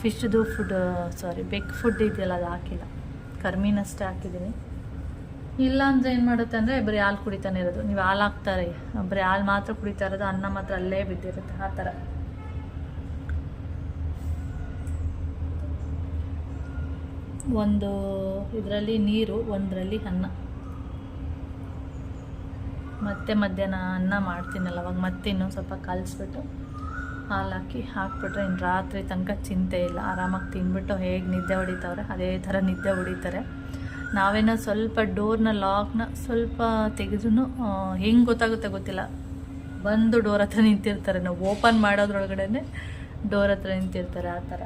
ಫಿಶ್ದು ಬೆಕ್ ಫುಡ್ ಇದೆಯಲ್ಲ ಅದು ಹಾಕಿಲ್ಲ, ಕರ್ಮೀನಷ್ಟೇ ಹಾಕಿದ್ದೀನಿ. ಇಲ್ಲ ಅಂದರೆ ಏನು ಮಾಡುತ್ತೆ ಅಂದರೆ ಬರೀ ಹಾಲು ಕುಡಿತಾನೆ ಇರೋದು. ನೀವು ಹಾಲು ಹಾಕ್ತಾರೆ, ಬರೀ ಹಾಲು ಮಾತ್ರ ಕುಡಿತಾ ಇರೋದು, ಅನ್ನ ಮಾತ್ರ ಅಲ್ಲೇ ಬಿದ್ದಿರುತ್ತೆ. ಆ ಥರ ಒಂದು ಇದರಲ್ಲಿ ನೀರು, ಒಂದರಲ್ಲಿ ಅನ್ನ. ಮತ್ತೆ ಮಧ್ಯಾಹ್ನ ಅನ್ನ ಮಾಡ್ತೀನಲ್ಲ ಅವಾಗ ಮತ್ತೆ ಇನ್ನೊಂದು ಸ್ವಲ್ಪ ಕಲಿಸ್ಬಿಟ್ಟು ಹಾಲು ಹಾಕ್ಬಿಟ್ರೆ ಇನ್ನು ರಾತ್ರಿ ತನಕ ಚಿಂತೆ ಇಲ್ಲ. ಆರಾಮಾಗಿ ತಿಂದ್ಬಿಟ್ಟು ಹೇಗೆ ನಿದ್ದೆ ಹೊಡಿತಾವ್ರೆ ಅದೇ ಥರ ನಿದ್ದೆ ಹೊಡಿತಾರೆ. ನಾವೇನೋ ಸ್ವಲ್ಪ ಡೋರ್ನ ಲಾಕ್ನ ಸ್ವಲ್ಪ ತೆಗೆದ್ರೂ ಹೆಂಗೆ ಗೊತ್ತಾಗುತ್ತೆ ಗೊತ್ತಿಲ್ಲ, ಬಂದು ಡೋರ್ ಹತ್ರ ನಿಂತಿರ್ತಾರೆ. ನಾವು ಓಪನ್ ಮಾಡೋದ್ರೊಳಗಡೆ ಡೋರ್ ಹತ್ರ ನಿಂತಿರ್ತಾರೆ. ಆ ಥರ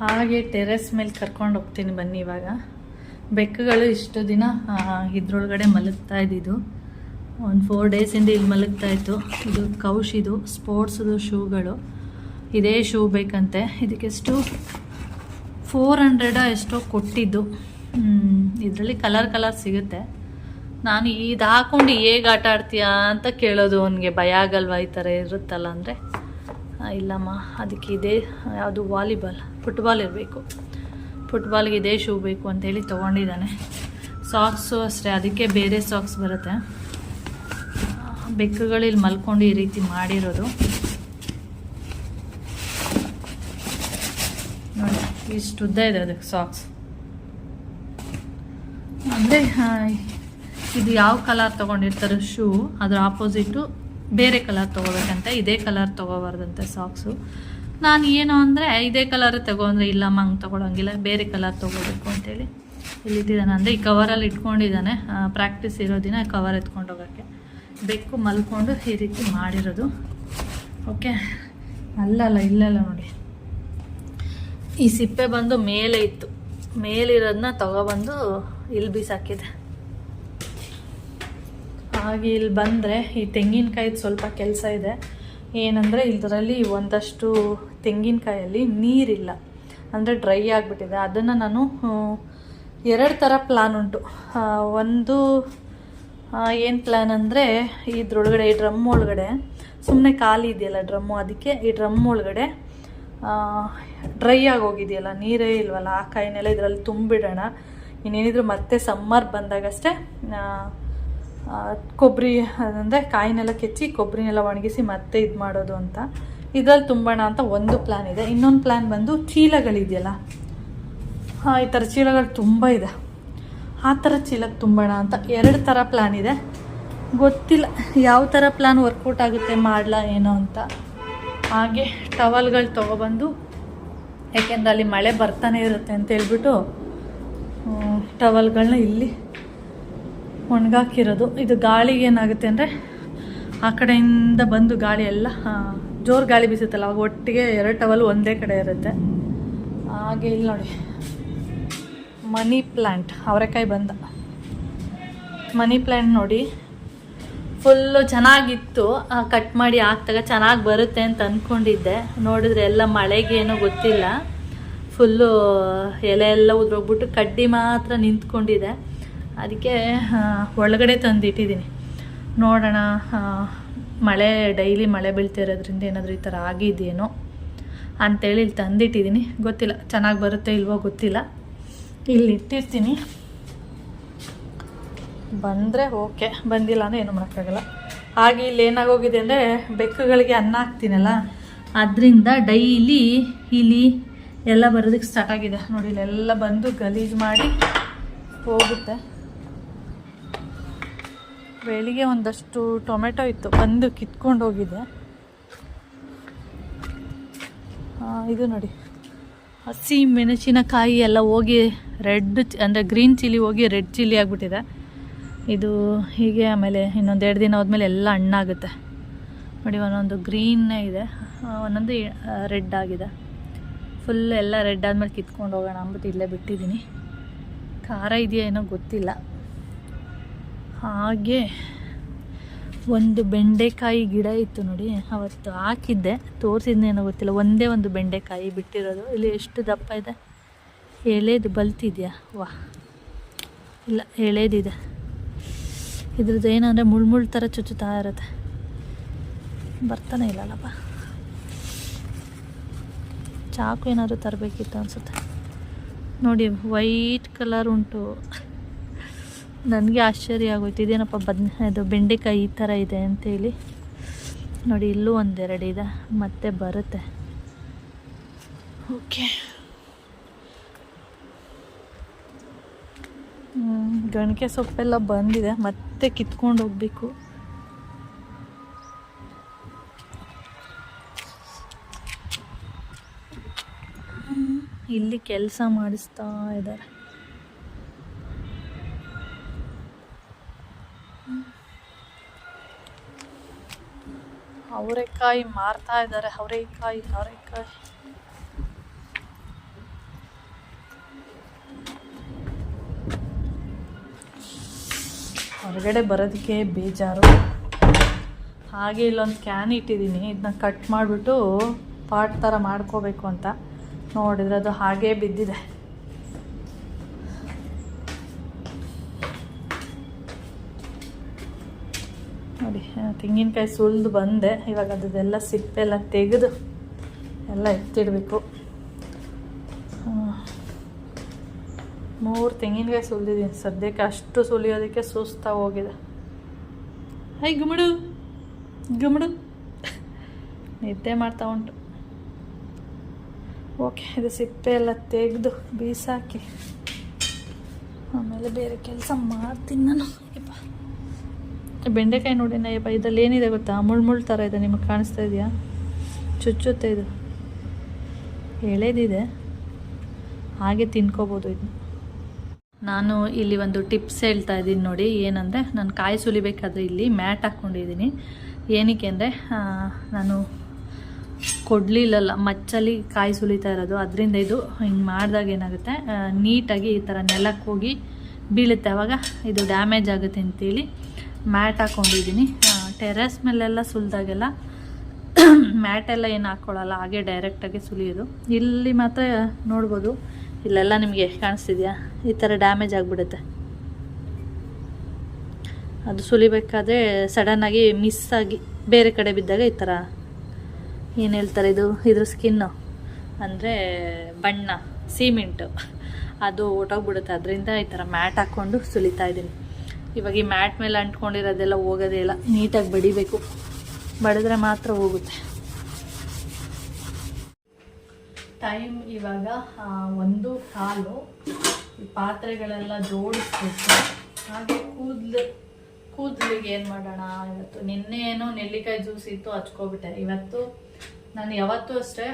ಹಾಗೆ ಟೆರೆಸ್ ಮೇಲೆ ಕರ್ಕೊಂಡು ಹೋಗ್ತೀನಿ ಬನ್ನಿ. ಇವಾಗ ಬೆಕ್ಕುಗಳು ಇಷ್ಟು ದಿನ ಇದ್ರೊಳಗಡೆ ಮಲಗ್ತಾ ಇದ್ದಿದ್ದು, ಒಂದು 4 ಡೇಸಿಂದ ಇಲ್ಲಿ ಮಲಗ್ತಾ ಇತ್ತು. ಇದು ಕೌಶಿದು ಸ್ಪೋರ್ಟ್ಸ್ದು ಶೂಗಳು. ಇದೇ ಶೂ ಬೇಕಂತೆ. ಇದಕ್ಕೆಷ್ಟು 400 ಎಷ್ಟೋ ಕೊಟ್ಟಿದ್ದು. ಇದರಲ್ಲಿ ಕಲರ್ ಸಿಗುತ್ತೆ. ನಾನು ಇದು ಹಾಕ್ಕೊಂಡು ಹೇಗೆ ಆಟ ಆಡ್ತೀಯಾ ಅಂತ ಕೇಳೋದು. ಅವನಿಗೆ ಭಯ ಆಗಲ್ವಾ ಈ ಥರ ಇರುತ್ತಲ್ಲ ಅಂದರೆ, ಇಲ್ಲಮ್ಮ ಅದಕ್ಕೆ ಇದೇ ಯಾವುದು ವಾಲಿಬಾಲ್ ಫುಟ್ಬಾಲ್ ಇರಬೇಕು, ಫುಟ್ಬಾಲ್ಗೆ ಇದೇ ಶೂ ಬೇಕು ಅಂತೇಳಿ ತೊಗೊಂಡಿದ್ದಾನೆ. ಸಾಕ್ಸು ಅಷ್ಟೇ, ಅದಕ್ಕೆ ಬೇರೆ ಸಾಕ್ಸ್ ಬರುತ್ತೆ. ಬೆಕ್ಕುಗಳಲ್ಲಿ ಮಲ್ಕೊಂಡು ಈ ರೀತಿ ಮಾಡಿರೋದು ನೋಡಿ, ಇಷ್ಟು ಉದ್ದ ಇದೆ ಅದಕ್ಕೆ ಸಾಕ್ಸ್. ಅಂದರೆ ಇದು ಯಾವ ಕಲರ್ ತೊಗೊಂಡಿರ್ತಾರೆ ಶೂ, ಅದ್ರ ಆಪೋಸಿಟು ಬೇರೆ ಕಲರ್ ತೊಗೋಬೇಕಂತೆ, ಇದೇ ಕಲರ್ ತೊಗೋಬಾರ್ದಂತೆ ಸಾಕ್ಸು. ನಾನು ಏನು ಅಂದರೆ ಇದೇ ಕಲರ್ ತೊಗೊಂಡ್ರೆ ಇಲ್ಲಮ್ಮ ಹಂಗೆ ತೊಗೊಳಂಗಿಲ್ಲ, ಬೇರೆ ಕಲರ್ ತೊಗೋಬೇಕು ಅಂತೇಳಿ ಇಲ್ಲಿಟ್ಟಿದ್ದಾನೆ. ಅಂದರೆ ಈ ಕವರಲ್ಲಿ ಇಟ್ಕೊಂಡಿದ್ದಾನೆ, ಪ್ರಾಕ್ಟೀಸ್ ಇರೋ ದಿನ ಕವರ್ ಎತ್ಕೊಂಡು ಹೋಗೋಕ್ಕೆ. ಬೆಕ್ಕು ಮಲ್ಕೊಂಡು ಈ ರೀತಿ ಮಾಡಿರೋದು. ಓಕೆ, ಅಲ್ಲಲ್ಲ ಇಲ್ಲಲ್ಲ ನೋಡಿ, ಈ ಸಿಪ್ಪೆ ಬಂದು ಮೇಲೆ ಇತ್ತು, ಮೇಲಿರೋದನ್ನ ತಗೊಬಂದು ಇಲ್ಲಿ ಬೀಸಾಕಿದೆ. ಹಾಗೆ ಇಲ್ಲಿ ಬಂದರೆ ಈ ತೆಂಗಿನಕಾಯಿದು ಸ್ವಲ್ಪ ಕೆಲಸ ಇದೆ. ಏನಂದರೆ ಇದರಲ್ಲಿ ಒಂದಷ್ಟು ತೆಂಗಿನಕಾಯಲ್ಲಿ ನೀರಿಲ್ಲ, ಅಂದರೆ ಡ್ರೈ ಆಗಿಬಿಟ್ಟಿದೆ. ಅದನ್ನು ನಾನು 2 ಥರ ಪ್ಲ್ಯಾನ್ ಉಂಟು. ಒಂದು ಏನು ಪ್ಲ್ಯಾನ್ ಅಂದರೆ ಇದ್ರೊಳಗಡೆ, ಈ ಡ್ರಮ್ ಒಳಗಡೆ ಸುಮ್ಮನೆ ಖಾಲಿ ಇದೆಯಲ್ಲ ಡ್ರಮ್ಮು, ಅದಕ್ಕೆ ಈ ಡ್ರಮ್ ಒಳಗಡೆ ಡ್ರೈ ಆಗೋಗಿದೆಯಲ್ಲ, ನೀರೇ ಇಲ್ವಲ್ಲ, ಆ ಕಾಯಿನೆಲ್ಲ ಇದರಲ್ಲಿ ತುಂಬಿಡೋಣ. ಇನ್ನೇನಿದ್ರು ಮತ್ತೆ ಸಮ್ಮರ್ ಬಂದಾಗಷ್ಟೇ ಕೊಬ್ಬರಿ ಅಂದರೆ ಕಾಯಿನೆಲ್ಲ ಕೆಚ್ಚಿ ಕೊಬ್ಬರಿನೆಲ್ಲ ಒಣಗಿಸಿ ಮತ್ತೆ ಇದು ಮಾಡೋದು ಅಂತ ಇದರಲ್ಲಿ ತುಂಬೋಣ ಅಂತ ಒಂದು ಪ್ಲ್ಯಾನ್ ಇದೆ. ಇನ್ನೊಂದು ಪ್ಲ್ಯಾನ್ ಬಂದು ಚೀಲಗಳಿದೆಯಲ್ಲ, ಈ ಥರ ಚೀಲಗಳು ತುಂಬ ಇದೆ, ಆ ಥರ ಚೀಲಕ್ಕೆ ತುಂಬೋಣ ಅಂತ 2 ಥರ ಪ್ಲ್ಯಾನ್ ಇದೆ. ಗೊತ್ತಿಲ್ಲ ಯಾವ ಥರ ಪ್ಲ್ಯಾನ್ ವರ್ಕೌಟ್ ಆಗುತ್ತೆ, ಮಾಡಲ ಏನೋ ಅಂತ. ಹಾಗೆ ಟವಲ್ಗಳು ತೊಗೊಬಂದು, ಯಾಕೆಂದರೆ ಅಲ್ಲಿ ಮಳೆ ಬರ್ತಾನೆ ಇರುತ್ತೆ ಅಂತ ಹೇಳ್ಬಿಟ್ಟು ಟವಲ್ಗಳನ್ನ ಇಲ್ಲಿ ಒಣಗಾಕಿರೋದು. ಇದು ಗಾಳಿಗೆ ಏನಾಗುತ್ತೆ ಅಂದರೆ ಆ ಕಡೆಯಿಂದ ಬಂದು ಗಾಳಿ ಎಲ್ಲ ಜೋರು ಗಾಳಿ ಬೀಸುತ್ತಲ್ಲ, ಅವಾಗ ಒಟ್ಟಿಗೆ 2 ಟವಲ್ ಒಂದೇ ಕಡೆ ಇರುತ್ತೆ. ಹಾಗೆ ಇಲ್ಲಿ ನೋಡಿ ಮನಿ ಪ್ಲ್ಯಾಂಟ್, ಅವರೆಕಾಯಿ ಬಂದ ಮನಿ ಪ್ಲ್ಯಾಂಟ್ ನೋಡಿ, ಫುಲ್ಲು ಚೆನ್ನಾಗಿತ್ತು. ಕಟ್ ಮಾಡಿ ಹಾಕ್ದಾಗ ಚೆನ್ನಾಗಿ ಬರುತ್ತೆ ಅಂತ ಅಂದ್ಕೊಂಡಿದ್ದೆ. ನೋಡಿದ್ರೆ ಎಲ್ಲ ಮಳೆಗೇನೋ ಗೊತ್ತಿಲ್ಲ, ಫುಲ್ಲು ಎಲೆ ಎಲ್ಲ ಉದ್ರೋಗ್ಬಿಟ್ಟು ಕಡ್ಡಿ ಮಾತ್ರ ನಿಂತ್ಕೊಂಡಿದೆ. ಅದಕ್ಕೆ ಒಳಗಡೆ ತಂದಿಟ್ಟಿದ್ದೀನಿ, ನೋಡೋಣ ಮಳೆ ಡೈಲಿ ಮಳೆ ಬೀಳ್ತಿರೋದ್ರಿಂದ ಏನಾದರೂ ಈ ಥರ ಆಗಿದೆಯೇನೋ ಅಂಥೇಳಿ ಇಲ್ಲಿ ತಂದಿಟ್ಟಿದ್ದೀನಿ. ಗೊತ್ತಿಲ್ಲ ಚೆನ್ನಾಗಿ ಬರುತ್ತೆ ಇಲ್ವೋ ಗೊತ್ತಿಲ್ಲ, ಇಲ್ಲಿ ಇಟ್ಟಿರ್ತೀನಿ. ಬಂದರೆ ಓಕೆ, ಬಂದಿಲ್ಲ ಅಂದರೆ ಏನೂ ಮಾಡೋಕ್ಕಾಗಲ್ಲ. ಹಾಗೆ ಇಲ್ಲಿ ಏನಾಗೋಗಿದೆ ಅಂದರೆ ಬೆಕ್ಕುಗಳಿಗೆ ಅನ್ನ ಹಾಕ್ತೀನಲ್ಲ, ಅದರಿಂದ ಡೈಲಿ ಇಲಿ ಎಲ್ಲ ಬರೋದಕ್ಕೆ ಸ್ಟಾರ್ಟ್ ಆಗಿದೆ ನೋಡಿ. ಇಲ್ಲೆಲ್ಲ ಬಂದು ಗಲೀಜು ಮಾಡಿ ಹೋಗುತ್ತೆ. ಬೆಳಿಗ್ಗೆ ಒಂದಷ್ಟು ಟೊಮೆಟೊ ಇತ್ತು, ಬಂದು ಕಿತ್ಕೊಂಡು ಹೋಗಿದೆ. ಇದು ನೋಡಿ ಹಸಿ ಮೆಣಸಿನಕಾಯಿ ಎಲ್ಲ ಹೋಗಿ ರೆಡ್, ಅಂದರೆ ಗ್ರೀನ್ ಚಿಲ್ಲಿ ಹೋಗಿ ರೆಡ್ ಚಿಲ್ಲಿ ಆಗಿಬಿಟ್ಟಿದೆ. ಇದು ಹೀಗೆ ಆಮೇಲೆ ಇನ್ನೊಂದು 2 ದಿನ ಹೋದ್ಮೇಲೆ ಎಲ್ಲ ಹಣ್ಣಾಗುತ್ತೆ ನೋಡಿ. ಒಂದೊಂದು ಗ್ರೀನ್ನೇ ಇದೆ, ಒಂದೊಂದು ರೆಡ್ ಆಗಿದೆ. ಫುಲ್ ಎಲ್ಲ ರೆಡ್ ಆದಮೇಲೆ ಕಿತ್ಕೊಂಡು ಹೋಗೋಣ ಅಂದ್ಬಿಟ್ಟು ಇಲ್ಲೇ ಬಿಟ್ಟಿದ್ದೀನಿ. ಖಾರ ಇದೆಯಾ ಏನೋ ಗೊತ್ತಿಲ್ಲ. ಹಾಗೆ ಒಂದು ಬೆಂಡೆಕಾಯಿ ಗಿಡ ಇತ್ತು ನೋಡಿ, ಅವತ್ತು ಹಾಕಿದ್ದೆ, ತೋರಿಸಿದ್ನೇನೋ ಗೊತ್ತಿಲ್ಲ. ಒಂದೇ ಒಂದು ಬೆಂಡೆಕಾಯಿ ಬಿಟ್ಟಿರೋದು. ಇಲ್ಲಿ ಎಷ್ಟು ದಪ್ಪ ಇದೆ, ಎಳೆದು ಬಲ್ತಿದೆಯಾ? ವಾ, ಇಲ್ಲ ಎಳೆದಿದೆ. ಇದ್ರದ್ದು ಏನಂದರೆ ಮುಳ್ಳು ಥರ ಚುಚ್ಚುತ್ತಾ ಇರುತ್ತೆ, ಬರ್ತಾನೆ ಇಲ್ಲಲ್ಲಪ್ಪ. ಚಾಕು ಏನಾದರೂ ತರಬೇಕಿತ್ತು ಅನಿಸುತ್ತೆ ನೋಡಿ. ವೈಟ್ ಕಲರ್ ಉಂಟು. ನನಗೆ ಆಶ್ಚರ್ಯ ಆಗೋಯ್ತು, ಇದೇನಪ್ಪ ಇದು ಬೆಂಡೆಕಾಯಿ ಈ ಥರ ಇದೆ ಅಂತೇಳಿ. ನೋಡಿ ಇಲ್ಲೂ 1-2 ಇದೆ, ಮತ್ತೆ ಬರುತ್ತೆ. ಓಕೆ, ಗಣಕೆ ಸೊಪ್ಪೆಲ್ಲ ಬಂದಿದೆ, ಮತ್ತೆ ಕಿತ್ಕೊಂಡು ಹೋಗಬೇಕು. ಇಲ್ಲಿ ಕೆಲಸ ಮಾಡಿಸ್ತಾ ಇದ್ದಾರೆ. ಅವರೆಕಾಯಿ ಮಾರ್ತಾ ಇದ್ದಾರೆ. ಅವರೆಕಾಯಿ ಹೊರಗಡೆ ಬರೋದಕ್ಕೆ ಬೇಜಾರು. ಹಾಗೆ ಇಲ್ಲೊಂದು ಕ್ಯಾನ್ ಇಟ್ಟಿದ್ದೀನಿ, ಇದನ್ನ ಕಟ್ ಮಾಡಿಬಿಟ್ಟು ಪಾಟ್ ಥರ ಮಾಡ್ಕೋಬೇಕು ಅಂತ. ನೋಡಿದ್ರೆ ಅದು ಹಾಗೇ ಬಿದ್ದಿದೆ. ನೋಡಿ ತೆಂಗಿನಕಾಯಿ ಸುಲಿದು ಬಂದೆ. ಇವಾಗ ಅದೆಲ್ಲ ಸಿಪ್ಪೆಲ್ಲ ತೆಗೆದು ಎಲ್ಲ ಎತ್ತಿಡಬೇಕು. 3 ತೆಂಗಿನಕಾಯಿ ಸುಲಿದಿದ್ದೀನಿ ಸದ್ಯಕ್ಕೆ. ಅಷ್ಟು ಸುಲಿಯೋದಕ್ಕೆ ಸುಸ್ತಾಗಿ ಹೋಗಿದೆ. ಹೈ ಗುಮಡು ಗುಮಡು ನಿದ್ದೆ ಮಾಡ್ತಾ ಉಂಟು. ಓಕೆ, ಇದು ಸಿಪ್ಪೆ ಎಲ್ಲ ತೆಗೆದು ಬೀಸಾಕಿ ಆಮೇಲೆ ಬೇರೆ ಕೆಲಸ ಮಾಡ್ತೀನಿ ನಾನು. ಬೆಂಡೆಕಾಯಿ ನೋಡಿ ನಯ್ಯಪ್ಪ, ಇದರಲ್ಲಿ ಏನಿದೆ ಗೊತ್ತಾ, ಮುಳ್ಳು ಥರ ಇದೆ. ನಿಮಗೆ ಕಾಣಿಸ್ತಾ ಇದೆಯಾ? ಚುಚ್ಚುತ್ತೆ. ಇದು ಎಳೆದಿದೆ, ಹಾಗೆ ತಿನ್ಕೋಬೋದು ಇದನ್ನ. ನಾನು ಇಲ್ಲಿ ಒಂದು ಟಿಪ್ಸ್ ಹೇಳ್ತಾ ಇದ್ದೀನಿ ನೋಡಿ. ಏನಂದರೆ, ನಾನು ಕಾಯಿ ಸುಲಿಬೇಕಾದ್ರೆ ಇಲ್ಲಿ ಮ್ಯಾಟ್ ಹಾಕ್ಕೊಂಡಿದ್ದೀನಿ. ಏನಕ್ಕೆ ಅಂದರೆ, ನಾನು ಕೊಡಲಿಲ್ಲಲ್ಲ ಮಚ್ಚಲ್ಲಿ ಕಾಯಿ ಸುಲಿತಾ ಇರೋದು. ಅದರಿಂದ ಇದು ಹಿಂಗೆ ಮಾಡಿದಾಗ ಏನಾಗುತ್ತೆ, ನೀಟಾಗಿ ಈ ಥರ ನೆಲಕ್ಕೆ ಹೋಗಿ ಬೀಳುತ್ತೆ. ಆವಾಗ ಇದು ಡ್ಯಾಮೇಜ್ ಆಗುತ್ತೆ ಅಂತೇಳಿ ಮ್ಯಾಟ್ ಹಾಕ್ಕೊಂಡಿದ್ದೀನಿ. ಟೆರೆಸ್ ಮೇಲೆಲ್ಲ ಸುಲಿದಾಗೆಲ್ಲ ಮ್ಯಾಟೆಲ್ಲ ಏನು ಹಾಕ್ಕೊಳ್ಳಲ್ಲ, ಹಾಗೆ ಡೈರೆಕ್ಟಾಗಿ ಸುಲಿಯೋದು. ಇಲ್ಲಿ ಮಾತ್ರ ನೋಡ್ಬೋದು, ಇಲ್ಲೆಲ್ಲ ನಿಮಗೆ ಕಾಣಿಸ್ತಿದೆಯಾ, ಈ ಥರ ಡ್ಯಾಮೇಜ್ ಆಗಿಬಿಡುತ್ತೆ. ಅದು ಸುಲಿಬೇಕಾದ್ರೆ ಸಡನ್ನಾಗಿ ಮಿಸ್ ಆಗಿ ಬೇರೆ ಕಡೆ ಬಿದ್ದಾಗ ಈ ಥರ, ಏನು ಹೇಳ್ತಾರೆ ಇದು, ಇದ್ರ ಸ್ಕಿನ್ನು ಅಂದರೆ ಬಣ್ಣ, ಸಿಮೆಂಟು, ಅದು ಹೊಟ್ಟೋಗ್ಬಿಡುತ್ತೆ. ಅದರಿಂದ ಈ ಥರ ಮ್ಯಾಟ್ ಹಾಕ್ಕೊಂಡು ಸುಲಿತಾ ಇದ್ದೀನಿ. ಇವಾಗ ಈ ಮ್ಯಾಟ್ ಮೇಲೆ ಅಂಟ್ಕೊಂಡಿರೋದೆಲ್ಲ ಹೋಗೋದೇ ಇಲ್ಲ, ನೀಟಾಗಿ ಬಡಿಬೇಕು. ಬಡಿದ್ರೆ ಮಾತ್ರ ಹೋಗುತ್ತೆ. ಟೈಮ್ ಇವಾಗ 1:15. ಈ ಪಾತ್ರೆಗಳೆಲ್ಲ ಜೋಡಿಸ್ಬೇಕು. ಹಾಗೆ ಕೂದಲಿಗೆ ಏನು ಮಾಡೋಣ ಇವತ್ತು. ನಿನ್ನೆ ಏನೋ ನೆಲ್ಲಿಕಾಯಿ ಜ್ಯೂಸ್ ಇತ್ತು, ಹಚ್ಕೊಬಿಟ್ಟೆ. ಇವತ್ತು ನಾನು ಯಾವತ್ತೂ ಅಷ್ಟೇ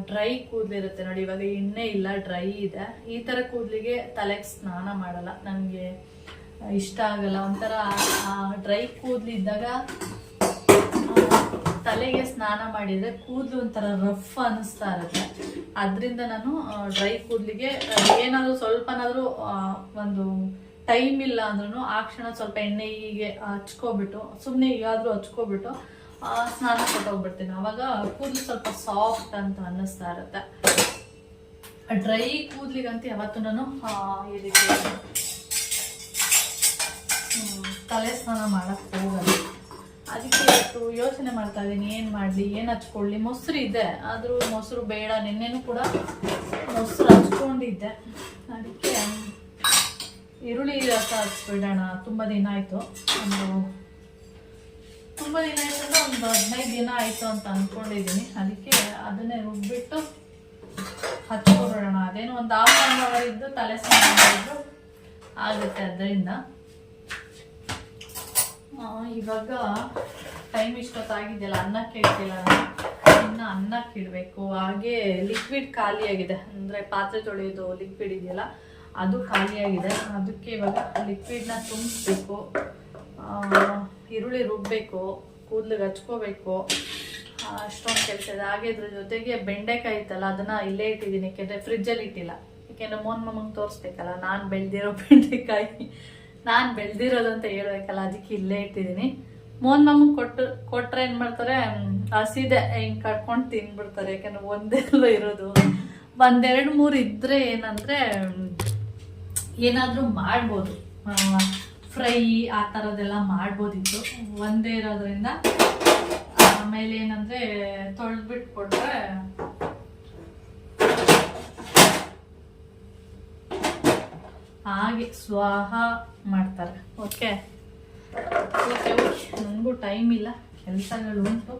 ಡ್ರೈ ಕೂದಲಿರುತ್ತೆ ನೋಡಿ. ಇವಾಗ ಎಣ್ಣೆ ಇಲ್ಲ, ಡ್ರೈ ಇದೆ. ಈ ಥರ ಕೂದಲಿಗೆ ತಲೆಗೆ ಸ್ನಾನ ಮಾಡಲ್ಲ, ನನಗೆ ಇಷ್ಟ ಆಗಲ್ಲ. ಒಂಥರ ಡ್ರೈ ಕೂದಲಿದ್ದಾಗ ತಲೆಗೆ ಸ್ನಾನ ಮಾಡಿದರೆ ಕೂದಲು ಒಂಥರ ರಫ್ ಅನ್ನಿಸ್ತಾ ಇರುತ್ತೆ. ಅದರಿಂದ ನಾನು ಡ್ರೈ ಕೂದಲಿಗೆ ಏನಾದರೂ ಸ್ವಲ್ಪನಾದರೂ ಒಂದು ಟೈಮ್ ಇಲ್ಲ ಅಂದ್ರೂ ಆ ಕ್ಷಣ ಸ್ವಲ್ಪ ಎಣ್ಣೆ ಹೀಗೆ ಹಚ್ಕೊಬಿಟ್ಟು, ಸುಮ್ಮನೆ ಈಗಾದರೂ ಹಚ್ಕೊಬಿಟ್ಟು ಸ್ನಾನ ಕೊಟ್ಟೋಗ್ಬಿಡ್ತೀನಿ. ಆವಾಗ ಕೂದಲು ಸ್ವಲ್ಪ ಸಾಫ್ಟ್ ಅಂತ ಅನ್ನಿಸ್ತಾ ಇರುತ್ತೆ. ಡ್ರೈ ಕೂದಲಿಗಂತೂ ಯಾವತ್ತೂ ನಾನು ಈ ರೀತಿ ತಲೆ ಸ್ನಾನ ಮಾಡಕ್ಕೆ ಹೋಗಲ್ಲ. ಅದಕ್ಕೆ ಇವತ್ತು ಯೋಚನೆ ಮಾಡ್ತಾ ಇದ್ದೀನಿ, ಏನು ಮಾಡಲಿ, ಏನು ಹಚ್ಕೊಳ್ಳಿ. ಮೊಸರು ಇದೆ, ಆದರೂ ಮೊಸರು ಬೇಡ. ನಿನ್ನೆನೂ ಕೂಡ ಮೊಸರು ಹಚ್ಕೊಂಡಿದ್ದೆ. ಅದಕ್ಕೆ ಈರುಳ್ಳಿ ರಸ ಹಚ್ಬಿಡೋಣ. ತುಂಬ ದಿನ ಆಯಿತು, ತುಂಬ ದಿನ ಆಯಿತು ಅಂದರೆ ಒಂದು 15 ದಿನ ಆಯಿತು ಅಂತ ಅಂದ್ಕೊಂಡಿದ್ದೀನಿ. ಅದಕ್ಕೆ ಅದನ್ನೇ ರುಬ್ಬಿಟ್ಟು ಹಚ್ಕೊಬಿಡೋಣ. ಅದೇನು ಒಂದು ½ ಅವರ್ ಇದ್ದು ತಲೆ ಸ್ನಾನ ಮಾಡಿದ್ರು ಆಗುತ್ತೆ. ಅದರಿಂದ ಇವಾಗ ಟೈಮ್ ಇಷ್ಟೊತ್ತಾಗಿದೆಯಲ್ಲ, ಅನ್ನಕ್ಕೆ ಇಡ್ತಿಲ್ಲ ನಾನು. ಇನ್ನು ಅನ್ನಕ್ಕೆ ಇಡಬೇಕು. ಹಾಗೆ ಲಿಕ್ವಿಡ್ ಖಾಲಿಯಾಗಿದೆ, ಅಂದರೆ ಪಾತ್ರೆ ತೊಳೆಯೋದು ಲಿಕ್ವಿಡ್ ಇದೆಯಲ್ಲ ಅದು ಖಾಲಿಯಾಗಿದೆ. ಅದಕ್ಕೆ ಇವಾಗ ಲಿಕ್ವಿಡ್ನ ತುಂಬಿಸ್ಬೇಕು. ಈರುಳ್ಳಿ ರುಬ್ಬಬೇಕು, ಕೂದಲಿಗೆ ಹಚ್ಕೋಬೇಕು, ಅಷ್ಟೊಂದು ಕೆಲಸ ಇದೆ. ಹಾಗೆ ಇದ್ರ ಜೊತೆಗೆ ಬೆಂಡೆಕಾಯಿ ಇತ್ತಲ್ಲ, ಅದನ್ನು ಇಲ್ಲೇ ಇಟ್ಟಿದ್ದೀನಿ. ಯಾಕೆಂದರೆ ಫ್ರಿಜ್ಜಲ್ಲಿ ಇಟ್ಟಿಲ್ಲ. ಯಾಕೆಂದರೆ ಮೋನ್ ಮಮ್ಮಂಗೆ ತೋರಿಸ್ಬೇಕಲ್ಲ, ನಾನು ಬೆಳೆದಿರೋ ಬೆಂಡೆಕಾಯಿ, ನಾನು ಬೆಳೆದಿರೋದು ಅಂತ ಹೇಳ್ಬೇಕಲ್ಲ, ಅದಕ್ಕೆ ಇಲ್ಲೇ ಇಟ್ಟಿದ್ದೀನಿ. ಮೋನ್ ಮಮ್ಮಗೆ ಕೊಟ್ಟರೆ ಏನು ಮಾಡ್ತಾರೆ, ಹಸಿದೆ ಹಿಂಗೆ ಕಟ್ಕೊಂಡು ತಿನ್ಬಿಡ್ತಾರೆ. ಯಾಕೆಂದರೆ ಒಂದೆಲ್ಲ ಇರೋದು, 1-2-3 ಇದ್ದರೆ ಏನಂದರೆ ಏನಾದರೂ ಮಾಡ್ಬೋದು, ಫ್ರೈ ಆ ಥರದ್ದೆಲ್ಲ ಮಾಡ್ಬೋದಿತ್ತು. ಒಂದೇ ಇರೋದ್ರಿಂದ ಆಮೇಲೆ ಏನಂದರೆ ತೊಳೆದ್ಬಿಟ್ಟು ಕೊಟ್ಟರೆ ಹಾಗೆ ಸ್ವಾಹ ಮಾಡ್ತಾರೆ. ಓಕೆ, ನನಗೂ ಟೈಮ್ ಇಲ್ಲ, ಕೆಲಸಗಳು ಉಂಟು.